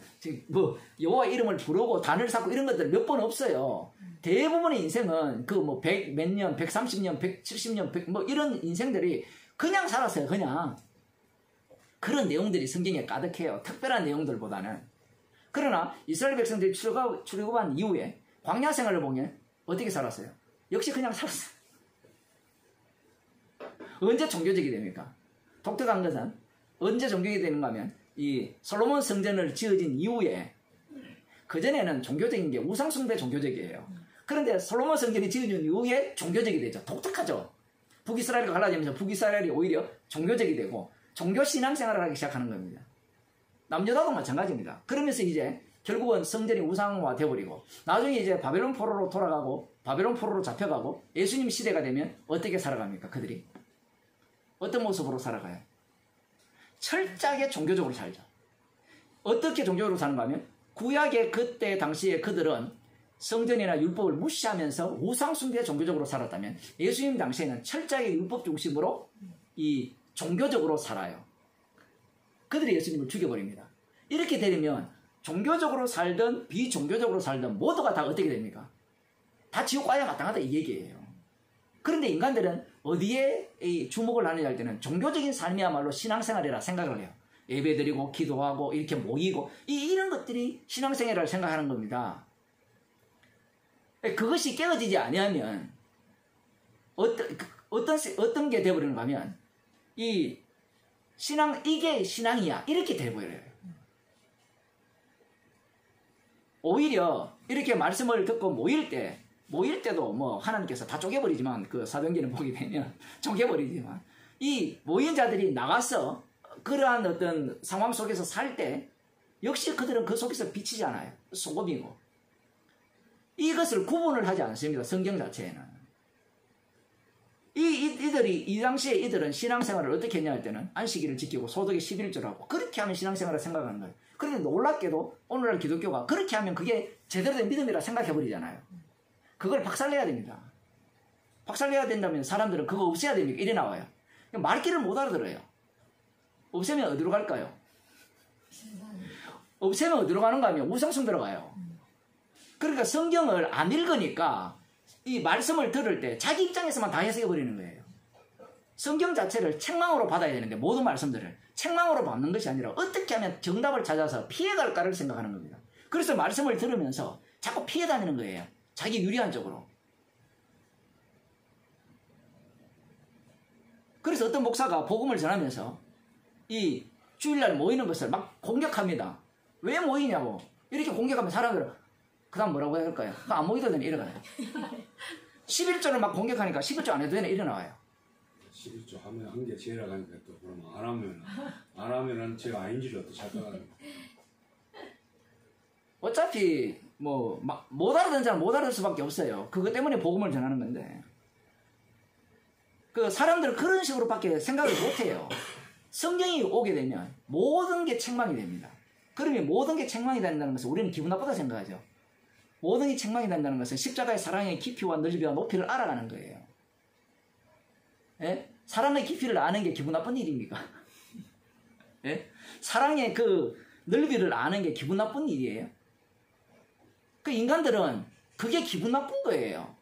뭐 여호와 이름을 부르고 단을 쌓고 이런 것들 몇 번 없어요. 대부분의 인생은 그 뭐 100 몇 년, 130년, 170년, 100 뭐 이런 인생들이 그냥 살았어요. 그냥 그런 내용들이 성경에 가득해요. 특별한 내용들보다는. 그러나 이스라엘 백성들이 출애굽한 이후에 광야 생활을 보면 어떻게 살았어요? 역시 그냥 살았어요. 언제 종교적이 됩니까? 독특한 것은 언제 종교가 되는가 하면 이 솔로몬 성전을 지어진 이후에 그전에는 종교적인 게 우상숭배 종교적이에요. 그런데 솔로몬 성전이 지어진 이후에 종교적이 되죠. 독특하죠. 북이스라엘과 갈라지면서 북이스라엘이 오히려 종교적이 되고 종교 신앙생활을 하기 시작하는 겁니다. 남유다도 마찬가지입니다. 그러면서 이제 결국은 성전이 우상화 되어버리고 나중에 이제 바벨론 포로로 돌아가고 바벨론 포로로 잡혀가고 예수님 시대가 되면 어떻게 살아갑니까? 그들이 어떤 모습으로 살아가요? 철저하게 종교적으로 살죠. 어떻게 종교적으로 사는가 하면 구약의 그때 당시에 그들은 성전이나 율법을 무시하면서 우상숭배 종교적으로 살았다면 예수님 당시에는 철저하게 율법 중심으로 이 종교적으로 살아요. 그들이 예수님을 죽여버립니다. 이렇게 되면 종교적으로 살든 비종교적으로 살든 모두가 다 어떻게 됩니까? 다 지옥 가야 마땅하다 이 얘기예요. 그런데 인간들은 어디에 주목을 하느냐 할 때는 종교적인 삶이야말로 신앙생활이라 생각을 해요. 예배드리고 기도하고 이렇게 모이고 이런 것들이 신앙생활이라고 생각하는 겁니다. 그것이 깨어지지 아니하면 어떤 게 되어버리는가 하면 이게 신앙이야 이렇게 되어버려요. 오히려 이렇게 말씀을 듣고 모일 때 모일 때도 뭐 하나님께서 다 쪼개버리지만 그 사도행전을 보게 되면 쪼개버리지만 이 모인 자들이 나가서 그러한 어떤 상황 속에서 살 때 역시 그들은 그 속에서 비치잖아요. 소금이고. 이것을 구분을 하지 않습니다. 성경 자체에는. 이들이 이 당시에 이들은 신앙생활을 어떻게 했냐 할 때는 안식일을 지키고 소득의 11조라고 그렇게 하면 신앙생활을 생각하는 거예요. 그런데 놀랍게도 오늘날 기독교가 그렇게 하면 그게 제대로 된 믿음이라 생각해버리잖아요. 그걸 박살내야 됩니다. 박살내야 된다면 사람들은 그거 없애야 됩니까? 이래 나와요. 말귀를 못 알아들어요. 없애면 어디로 갈까요? 없애면 어디로 가는가 하면 우상숭 들어가요. 그러니까 성경을 안 읽으니까 이 말씀을 들을 때 자기 입장에서만 다 해석해버리는 거예요. 성경 자체를 책망으로 받아야 되는데 모든 말씀들을 책망으로 받는 것이 아니라 어떻게 하면 정답을 찾아서 피해갈까를 생각하는 겁니다. 그래서 말씀을 들으면서 자꾸 피해 다니는 거예요. 자기 유리한 쪽으로. 그래서 어떤 목사가 복음을 전하면서 이 주일날 모이는 것을 막 공격합니다. 왜 모이냐고. 이렇게 공격하면 사람들은 그 다음 뭐라고 해야 할까요? 안 모이도 되네 이러가요. 11조를 막 공격하니까 11조 안 해도 되네 이래 나와요. 11조 하면 한 게 제일 하니까 또 그러면 안 하면은 제가 아닌 줄로 또 착각하는. 어차피 뭐 못 알아듣는 사람 못 알아들 수밖에 없어요. 그것 때문에 복음을 전하는 건데 그 사람들은 그런 식으로밖에 생각을 못해요. 성경이 오게 되면 모든 게 책망이 됩니다. 그러면 모든 게 책망이 된다는 것은 우리는 기분 나쁘다 생각하죠. 모든 게 책망이 된다는 것은 십자가의 사랑의 깊이와 넓이와 높이를 알아가는 거예요. 예? 사랑의 깊이를 아는 게 기분 나쁜 일입니까? 예? 사랑의 그 넓이를 아는 게 기분 나쁜 일이에요. 그 인간들은 그게 기분 나쁜 거예요.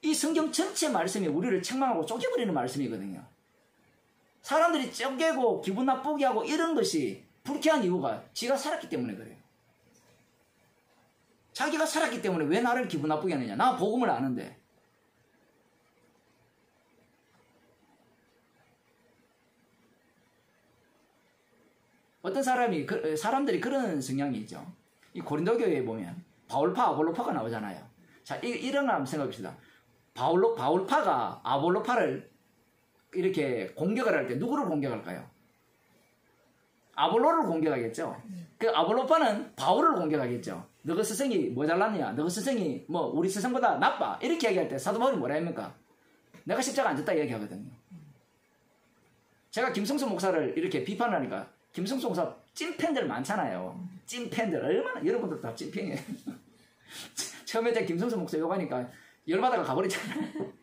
이 성경 전체 말씀이 우리를 책망하고 쪼개버리는 말씀이거든요. 사람들이 쪼개고 기분 나쁘게 하고 이런 것이 불쾌한 이유가 지가 살았기 때문에 그래요. 자기가 살았기 때문에 왜 나를 기분 나쁘게 하느냐. 나 복음을 아는데. 어떤 사람들이 그런 성향이 있죠. 이 고린도 교회에 보면 바울파, 아볼로파가 나오잖아요. 자, 이런 거 한번 생각해봅시다. 바울파가 아볼로파를 이렇게 공격을 할 때 누구를 공격할까요? 아볼로를 공격하겠죠. 그 아볼로파는 바울을 공격하겠죠. 너가 스승이 뭐 잘났냐? 너가 스승이 뭐 우리 스승보다 나빠? 이렇게 얘기할 때 사도 바울이 뭐라 합니까? 내가 십자가 안 졌다 얘기하거든요. 제가 김성수 목사를 이렇게 비판하니까 김성수 목사 찐팬들 많잖아요. 찐팬들 얼마나 여러분들 다 찐팬이에요. 처음에 때 김성수 목사 욕하니까 열받아가 가버렸잖아요.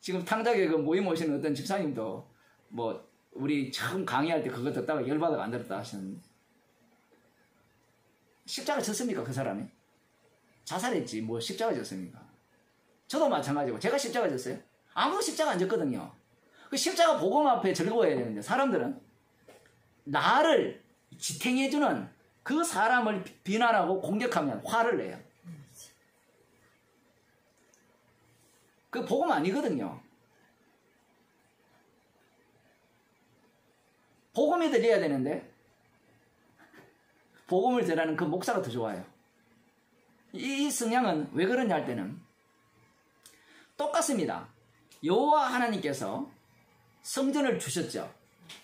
지금 탕자교회 그 모임 오시는 어떤 집사님도 뭐 우리 처음 강의할 때 그거 듣다가 열받아가 안 들었다 하시는. 십자가 졌습니까 그 사람이? 자살했지 뭐 십자가 졌습니까? 저도 마찬가지고 제가 십자가 졌어요? 아무도 십자가 안 졌거든요. 그 십자가 복음 앞에 즐거워해야 되는데 사람들은 나를 지탱해주는 그 사람을 비난하고 공격하면 화를 내요. 그 복음 아니거든요. 복음이 들려야 되는데 복음을 전하는 그 목사가 더 좋아요. 이 성향은 왜 그러냐 할 때는 똑같습니다. 여호와 하나님께서 성전을 주셨죠.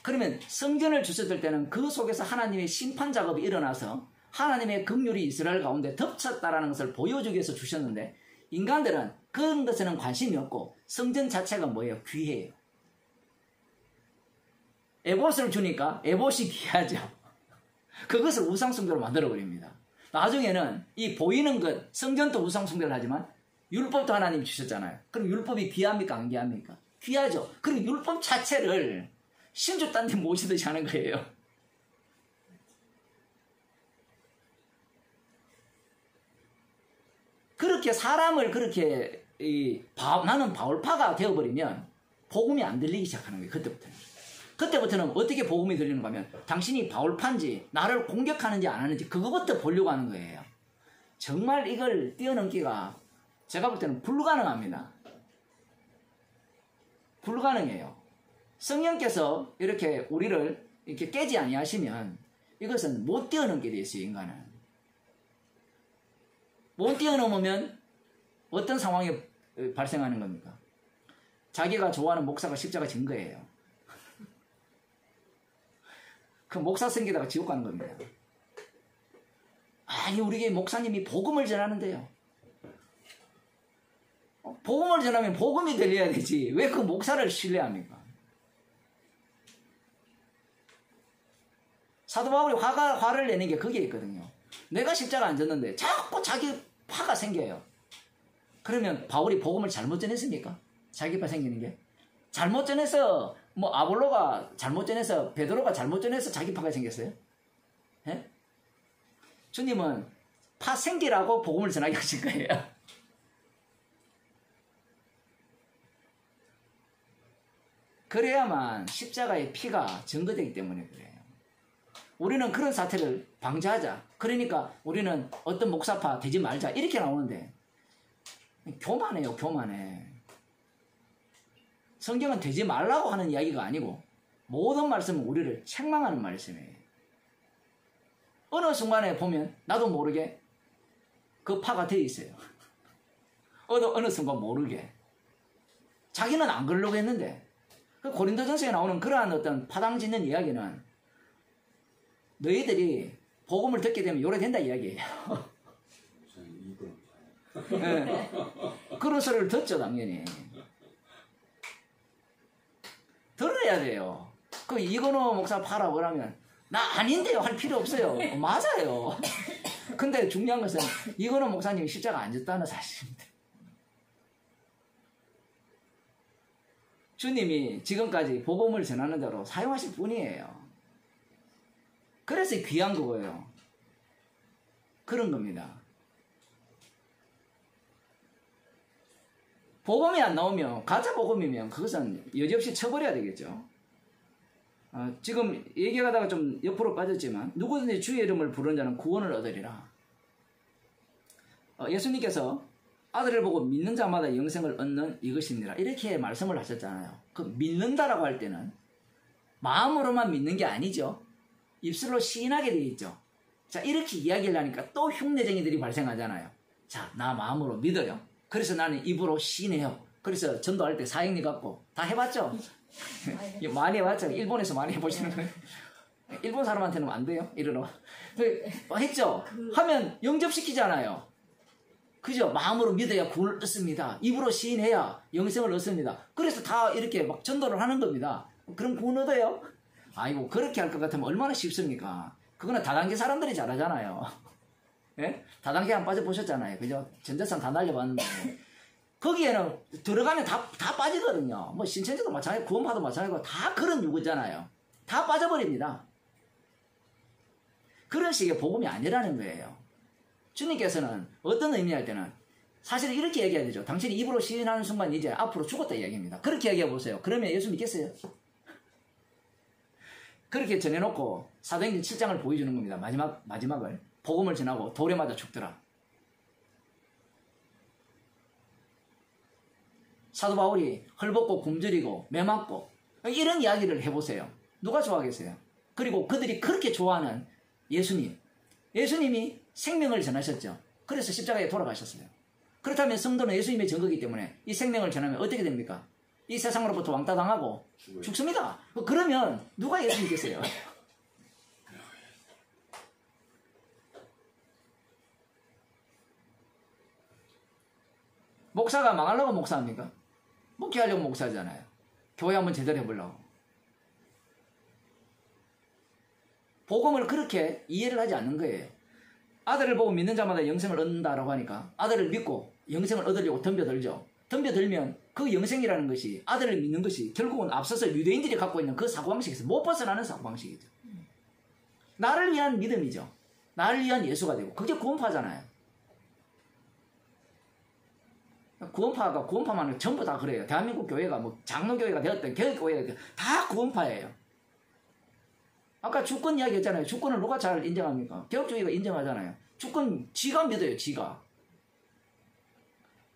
그러면 성전을 주셨을 때는 그 속에서 하나님의 심판 작업이 일어나서 하나님의 긍휼이 이스라엘 가운데 덮쳤다라는 것을 보여주기 위해서 주셨는데 인간들은 그런 것에는 관심이 없고 성전 자체가 뭐예요? 귀해요. 에봇을 주니까 에봇이 귀하죠. 그것을 우상숭배로 만들어버립니다. 나중에는 이 보이는 것, 성전도 우상숭배를 하지만 율법도 하나님이 주셨잖아요. 그럼 율법이 귀합니까? 안 귀합니까? 귀하죠. 그리고 율법 자체를 신주 딴 데 모시듯이 하는 거예요. 그렇게 사람을 그렇게 나는 바울파가 되어버리면 복음이 안 들리기 시작하는 거예요. 그때부터는 어떻게 복음이 들리는가 하면 당신이 바울파인지 나를 공격하는지 안 하는지 그거부터 보려고 하는 거예요. 정말 이걸 뛰어넘기가 제가 볼 때는 불가능합니다. 불가능해요. 성령께서 이렇게 우리를 이렇게 깨지 아니하시면 이것은 못 뛰어넘게 돼 있어요, 인간은. 못 뛰어넘으면 어떤 상황이 발생하는 겁니까? 자기가 좋아하는 목사가 십자가 진 거예요. 그 목사 생기다가 지옥 가는 겁니다. 아니, 우리 교회 목사님이 복음을 전하는데요. 복음을 전하면 복음이 들려야 되지. 왜 그 목사를 신뢰합니까? 사도 바울이 화를 내는 게 그게 있거든요. 내가 십자가 안 졌는데 자꾸 자기 파가 생겨요. 그러면 바울이 복음을 잘못 전했습니까? 자기 파 생기는 게? 잘못 전해서 뭐 아볼로가 잘못 전해서 베드로가 잘못 전해서 자기 파가 생겼어요? 예? 주님은 파 생기라고 복음을 전하게 하신 거예요. 그래야만 십자가의 피가 증거되기 때문에 그래요. 우리는 그런 사태를 방지하자. 그러니까 우리는 어떤 목사파 되지 말자. 이렇게 나오는데 교만해요. 교만해. 성경은 되지 말라고 하는 이야기가 아니고 모든 말씀은 우리를 책망하는 말씀이에요. 어느 순간에 보면 나도 모르게 그 파가 돼 있어요. 어느 순간 모르게. 자기는 안 그러려고 했는데 그 고린도전서에 나오는 그러한 어떤 파당짓는 이야기는 너희들이 복음을 듣게 되면 요래된다 이야기예요. 네. 그런 소리를 듣죠, 당연히. 들어야 돼요. 그 이건호 목사 파라고 그러면 나 아닌데요 할 필요 없어요. 맞아요. 근데 중요한 것은 이건호 목사님이 십자가 안 졌다는 사실입니다. 주님이 지금까지 복음을 전하는 대로 사용하실 뿐이에요. 그래서 귀한 거고요. 그런 겁니다. 복음이 안 나오면 가짜 복음이면 그것은 여지없이 쳐버려야 되겠죠. 지금 얘기하다가 좀 옆으로 빠졌지만 누구든지 주의 이름을 부르는 자는 구원을 얻으리라. 예수님께서 아들을 보고 믿는 자마다 영생을 얻는 이것입니다. 이렇게 말씀을 하셨잖아요. 그 믿는다라고 할 때는 마음으로만 믿는 게 아니죠. 입술로 시인하게 되어 있죠. 자, 이렇게 이야기를 하니까 또 흉내쟁이들이 발생하잖아요. 자, 나 마음으로 믿어요. 그래서 나는 입으로 시인해요. 그래서 전도할 때 사형리 갖고 다 해봤죠? 많이 해봤죠? 일본에서 많이 해보시는 거예요. 일본 사람한테는 안 돼요? 이러러. 했죠? 하면 영접시키잖아요. 그죠? 마음으로 믿어야 구원을 얻습니다. 입으로 시인해야 영생을 얻습니다. 그래서 다 이렇게 막 전도를 하는 겁니다. 그럼 구원 얻어요? 아이고, 그렇게 할 것 같으면 얼마나 쉽습니까? 그거는 다단계 사람들이 잘하잖아요. 예? 다단계 안 빠져보셨잖아요. 그죠? 전재산 다 날려봤는데. 거기에는 들어가면 다 빠지거든요. 뭐 신천지도 마찬가지고 구원파도 마찬가지고 다 그런 유구잖아요. 다 빠져버립니다. 그런 식의 복음이 아니라는 거예요. 주님께서는 어떤 의미할 때는 사실 이렇게 얘기해야 되죠. 당신이 입으로 시인하는 순간 이제 앞으로 죽었다 이야기입니다. 그렇게 얘기해 보세요. 그러면 예수 믿겠어요? 그렇게 전해놓고 사도행전 7장을 보여주는 겁니다. 마지막을. 복음을 전하고 돌에 맞아 죽더라. 사도 바울이 헐벗고 굶주리고 매맞고 이런 이야기를 해보세요. 누가 좋아하겠어요? 그리고 그들이 그렇게 좋아하는 예수님. 예수님이 생명을 전하셨죠. 그래서 십자가에 돌아가셨어요. 그렇다면 성도는 예수님의 증거이기 때문에 이 생명을 전하면 어떻게 됩니까? 이 세상으로부터 왕따 당하고 죽습니다. 그러면 누가 예수 믿겠어요? 목사가 망하려고 목사합니까? 목회하려고 목사잖아요. 교회 한번 제대로 해보려고. 복음을 그렇게 이해를 하지 않는 거예요. 아들을 보고 믿는 자마다 영생을 얻는다라고 하니까 아들을 믿고 영생을 얻으려고 덤벼들죠. 덤벼들면 그 영생이라는 것이 아들을 믿는 것이 결국은 앞서서 유대인들이 갖고 있는 그 사고방식에서 못 벗어나는 사고방식이죠. 나를 위한 믿음이죠. 나를 위한 예수가 되고 그게 구원파잖아요. 구원파만 전부 다 그래요. 대한민국 교회가 뭐 장로교회가 되었든 개혁교회가 되었든 다 구원파예요. 아까 주권 이야기 했잖아요. 주권을 누가 잘 인정합니까? 개혁주의가 인정하잖아요. 주권 지가 믿어요. 지가.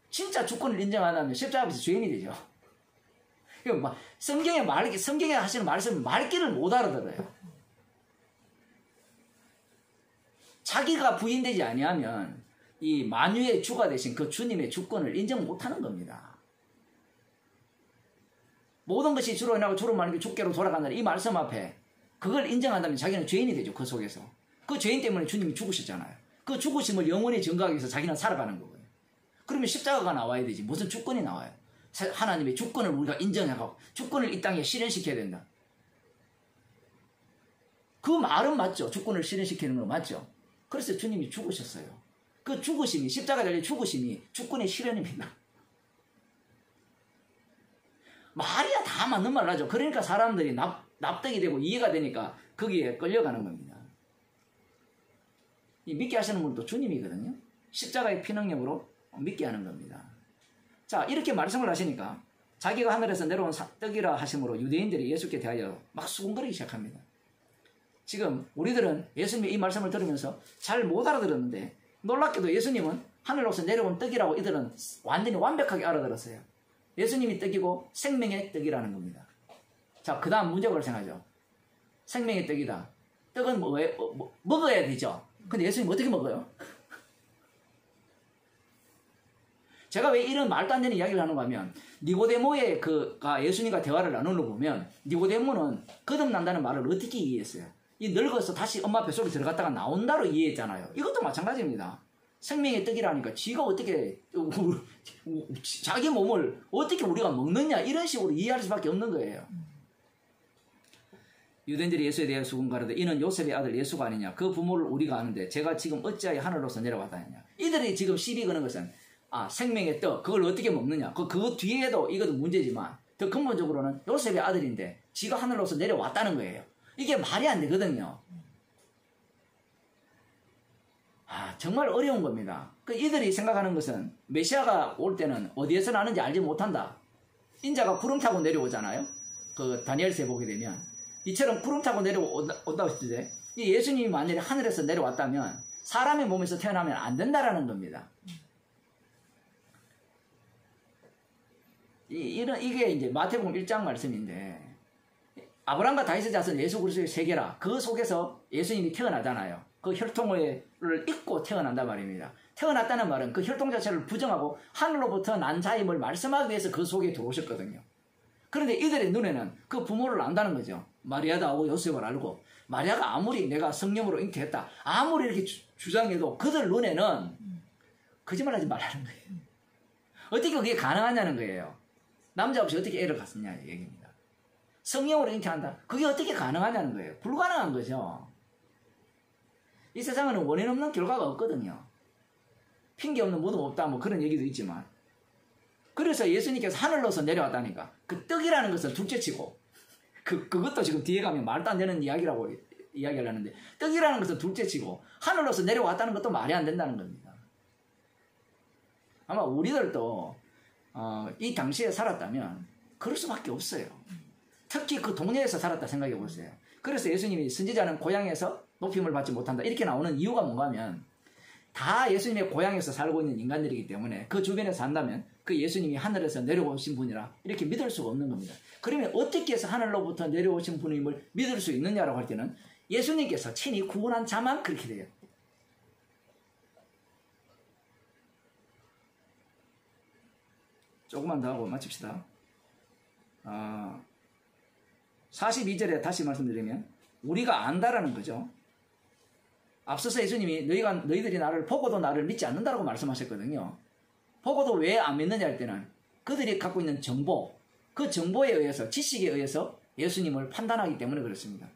진짜 주권을 인정 안 하면 십자가 앞에서 죄인이 되죠. 막 성경에 하시는 말씀 말귀를 못 알아들어요. 자기가 부인되지 아니하면 이 만유의 주가 되신 그 주님의 주권을 인정 못하는 겁니다. 모든 것이 주로 인하고 주로 말하는 게 주께로 돌아간다는 이 말씀 앞에 그걸 인정한다면 자기는 죄인이 되죠. 그 속에서. 그 죄인 때문에 주님이 죽으셨잖아요. 그 죽으심을 영원히 증거하기 위해서 자기는 살아가는 거고요. 그러면 십자가가 나와야 되지. 무슨 주권이 나와요? 하나님의 주권을 우리가 인정해가고 주권을 이 땅에 실현시켜야 된다. 그 말은 맞죠. 주권을 실현시키는 건 맞죠. 그래서 주님이 죽으셨어요. 그 죽으심이, 십자가 달린 죽으심이 주권의 실현입니다. 말이야 다 맞는 말 하죠. 그러니까 사람들이 납득이 되고 이해가 되니까 거기에 끌려가는 겁니다. 이 믿게 하시는 분도 주님이거든요. 십자가의 피능력으로 믿게 하는 겁니다. 자, 이렇게 말씀을 하시니까 자기가 하늘에서 내려온 떡이라 하심으로 유대인들이 예수께 대하여 막 수군거리기 시작합니다. 지금 우리들은 예수님의 이 말씀을 들으면서 잘 못 알아들었는데 놀랍게도 예수님은 하늘로서 내려온 떡이라고 이들은 완전히 완벽하게 알아들었어요. 예수님이 떡이고 생명의 떡이라는 겁니다. 자, 그 다음 문제가 발생하죠. 생명의 떡이다. 떡은 먹어야 되죠. 근데 예수님 어떻게 먹어요? 제가 왜 이런 말도 안 되는 이야기를 하는가 하면 니고데모의 예수님과 대화를 나누는 거 보면 니고데모는 거듭난다는 말을 어떻게 이해했어요? 이 늙어서 다시 엄마 뱃속에 들어갔다가 나온다로 이해했잖아요. 이것도 마찬가지입니다. 생명의 떡이라니까 지가 어떻게 자기 몸을 어떻게 우리가 먹느냐 이런 식으로 이해할 수밖에 없는 거예요. 유대인들이 예수에 대해 수군가로되 이는 요셉의 아들 예수가 아니냐 그 부모를 우리가 아는데 제가 지금 어찌하여 하늘로서 내려왔다 하냐. 이들이 지금 시비 거는 것은 생명의 떡 그걸 어떻게 먹느냐 그거 뒤에도 이것도 문제지만 더 근본적으로는 요셉의 아들인데 지가 하늘로서 내려왔다는 거예요. 이게 말이 안 되거든요. 정말 어려운 겁니다. 이들이 생각하는 것은 메시아가 올 때는 어디에서 나는지 알지 못한다. 인자가 구름 타고 내려오잖아요. 그 다니엘서에 보게 되면 이처럼 구름 타고 내려온다고 했을 때 이 예수님이 만약에 하늘에서 내려왔다면 사람의 몸에서 태어나면 안 된다라는 겁니다. 이게 이제 마태복음 1장 말씀인데 아브라함과 다윗의 자손 예수 그리스도의 세계라 그 속에서 예수님이 태어나잖아요. 그 혈통을 잇고 태어난단 말입니다. 태어났다는 말은 그 혈통 자체를 부정하고 하늘로부터 난 자임을 말씀하기 위해서 그 속에 들어오셨거든요. 그런데 이들의 눈에는 그 부모를 안다는 거죠. 마리아도 알고 요셉을 알고 마리아가 아무리 내가 성령으로 잉태했다 아무리 이렇게 주장해도 그들 눈에는 거짓말하지 말라는 거예요. 어떻게 그게 가능하냐는 거예요. 남자 없이 어떻게 애를 갖느냐 얘기입니다. 성령으로 잉태한다. 그게 어떻게 가능하냐는 거예요. 불가능한 거죠. 이 세상에는 원인 없는 결과가 없거든요. 핑계 없는 무덤 없다 뭐 그런 얘기도 있지만 그래서 예수님께서 하늘로서 내려왔다니까 그 떡이라는 것을 둘째치고 그것도 지금 뒤에 가면 말도 안 되는 이야기라고 이야기를 하는데 떡이라는 것을 둘째치고 하늘로서 내려왔다는 것도 말이 안 된다는 겁니다. 아마 우리들도 이 당시에 살았다면 그럴 수밖에 없어요. 특히 그 동네에서 살았다 생각해 보세요. 그래서 예수님이 선지자는 고향에서 높임을 받지 못한다 이렇게 나오는 이유가 뭔가 하면 다 예수님의 고향에서 살고 있는 인간들이기 때문에 그 주변에 산다면 그 예수님이 하늘에서 내려오신 분이라 이렇게 믿을 수가 없는 겁니다. 그러면 어떻게 해서 하늘로부터 내려오신 분임을 믿을 수 있느냐라고 할 때는 예수님께서 친히 구원한 자만 그렇게 돼요. 조금만 더 하고 마칩시다. 42절에 다시 말씀드리면 우리가 안다라는 거죠. 앞서서 예수님이 너희들이 나를 보고도 나를 믿지 않는다라고 말씀하셨거든요. 보고도 왜 안 믿느냐 할 때는 그들이 갖고 있는 정보, 그 정보에 의해서 지식에 의해서 예수님을 판단하기 때문에 그렇습니다.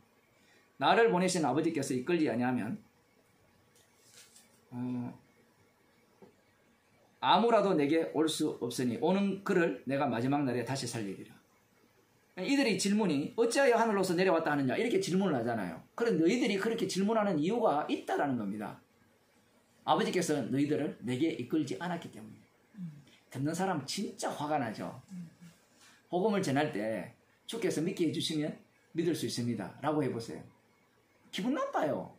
나를 보내신 아버지께서 이끌지 아니하면 아무라도 내게 올 수 없으니 오는 그를 내가 마지막 날에 다시 살리리라. 이들이 질문이 어찌하여 하늘로서 내려왔다 하느냐 이렇게 질문을 하잖아요. 그런데 너희들이 그렇게 질문하는 이유가 있다라는 겁니다. 아버지께서 너희들을 내게 이끌지 않았기 때문에. 듣는 사람 진짜 화가 나죠. 복음을 전할 때 주께서 믿게 해주시면 믿을 수 있습니다 라고 해보세요. 기분 나빠요.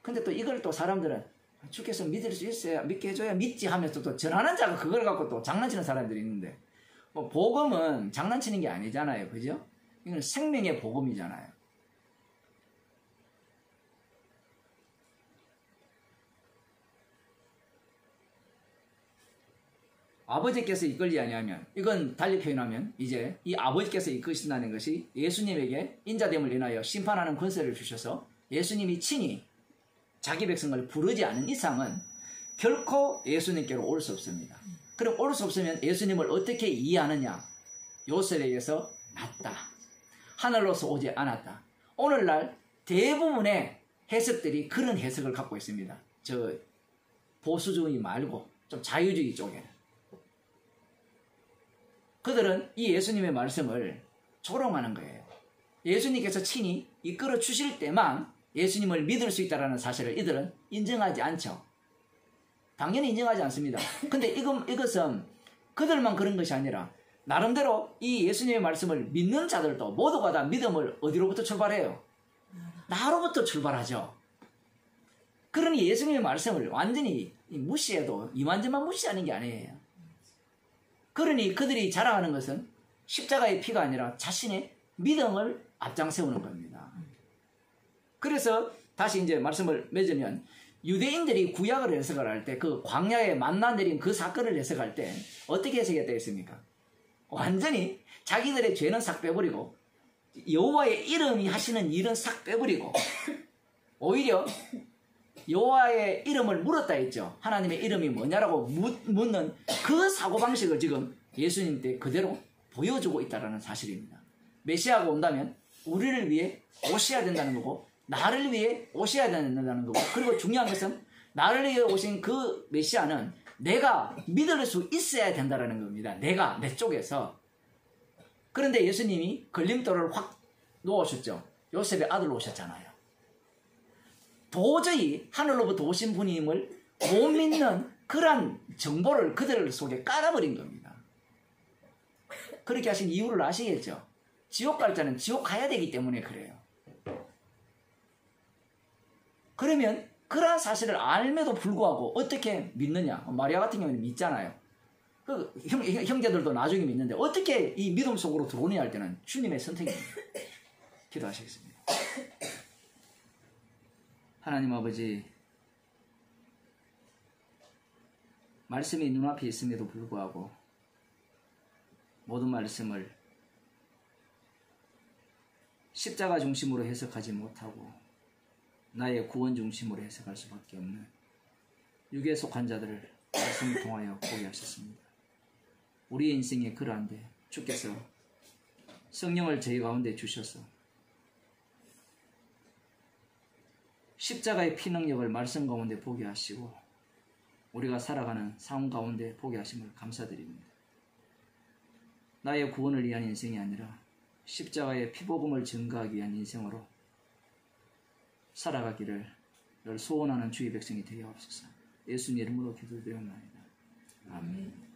근데 또 이걸 또 사람들은 주께서 믿을 수 있어야 믿게 해줘야 믿지 하면서 또 전하는 자가 그걸 갖고 또 장난치는 사람들이 있는데 복음은 장난치는 게 아니잖아요. 그죠? 이건 생명의 복음이잖아요. 아버지께서 이끌지 아니하면, 이건 달리 표현하면 이제 이 아버지께서 이끄신다는 것이 예수님에게 인자됨을 인하여 심판하는 권세를 주셔서 예수님이 친히 자기 백성을 부르지 않은 이상은 결코 예수님께로 올 수 없습니다. 그럼 올 수 없으면 예수님을 어떻게 이해하느냐? 요셉에게서 났다. 하늘로서 오지 않았다. 오늘날 대부분의 해석들이 그런 해석을 갖고 있습니다. 저 보수주의 말고 좀 자유주의 쪽에는. 그들은 이 예수님의 말씀을 조롱하는 거예요. 예수님께서 친히 이끌어 주실 때만 예수님을 믿을 수 있다는 사실을 이들은 인정하지 않죠. 당연히 인정하지 않습니다. 근데 이것은 그들만 그런 것이 아니라 나름대로 이 예수님의 말씀을 믿는 자들도 모두가 다 믿음을 어디로부터 출발해요? 나로부터 출발하죠. 그러니 예수님의 말씀을 완전히 무시해도 이만저만 무시하는 게 아니에요. 그러니 그들이 자랑하는 것은 십자가의 피가 아니라 자신의 믿음을 앞장세우는 겁니다. 그래서 다시 이제 말씀을 맺으면 유대인들이 구약을 해석을 할 때 그 광야에 만나 내린 그 사건을 해석할 때 어떻게 해석했다 했습니까? 완전히 자기들의 죄는 싹 빼버리고 여호와의 이름이 하시는 일은 싹 빼버리고 오히려 여호와의 이름을 물었다 했죠. 하나님의 이름이 뭐냐라고 묻는 그 사고방식을 지금 예수님 때 그대로 보여주고 있다는 사실입니다. 메시아가 온다면 우리를 위해 오셔야 된다는 거고 나를 위해 오셔야 된다는 거고, 그리고 중요한 것은 나를 위해 오신 그 메시아는 내가 믿을 수 있어야 된다는 겁니다. 내가 내 쪽에서. 그런데 예수님이 걸림돌을 확 놓으셨죠. 요셉의 아들로 오셨잖아요. 도저히 하늘로부터 오신 분임을 못 믿는 그런 정보를 그들 속에 깔아버린 겁니다. 그렇게 하신 이유를 아시겠죠? 지옥 갈 자는 지옥 가야 되기 때문에 그래요. 그러면 그러한 사실을 알면도 불구하고 어떻게 믿느냐? 마리아 같은 경우는 믿잖아요. 그 형제들도 나중에 믿는데 어떻게 이 믿음 속으로 들어오느냐 할 때는 주님의 선택입니다. 기도하시겠습니다. 하나님 아버지, 말씀이 눈앞에 있음에도 불구하고 모든 말씀을 십자가 중심으로 해석하지 못하고 나의 구원 중심으로 해석할 수밖에 없는 육에 속한 자들을 말씀을 통하여 보게 하셨습니다. 우리의 인생에 그러한데 주께서 성령을 저희 가운데 주셔서 십자가의 피 능력을 말씀 가운데 보게 하시고 우리가 살아가는 삶 가운데 보게 하심을 감사드립니다. 나의 구원을 위한 인생이 아니라 십자가의 피복음을 증거하기 위한 인생으로 살아가기를 소원하는 주의 백성이 되게 하옵소서. 예수님 이름으로 기도드리옵나이다. 아멘.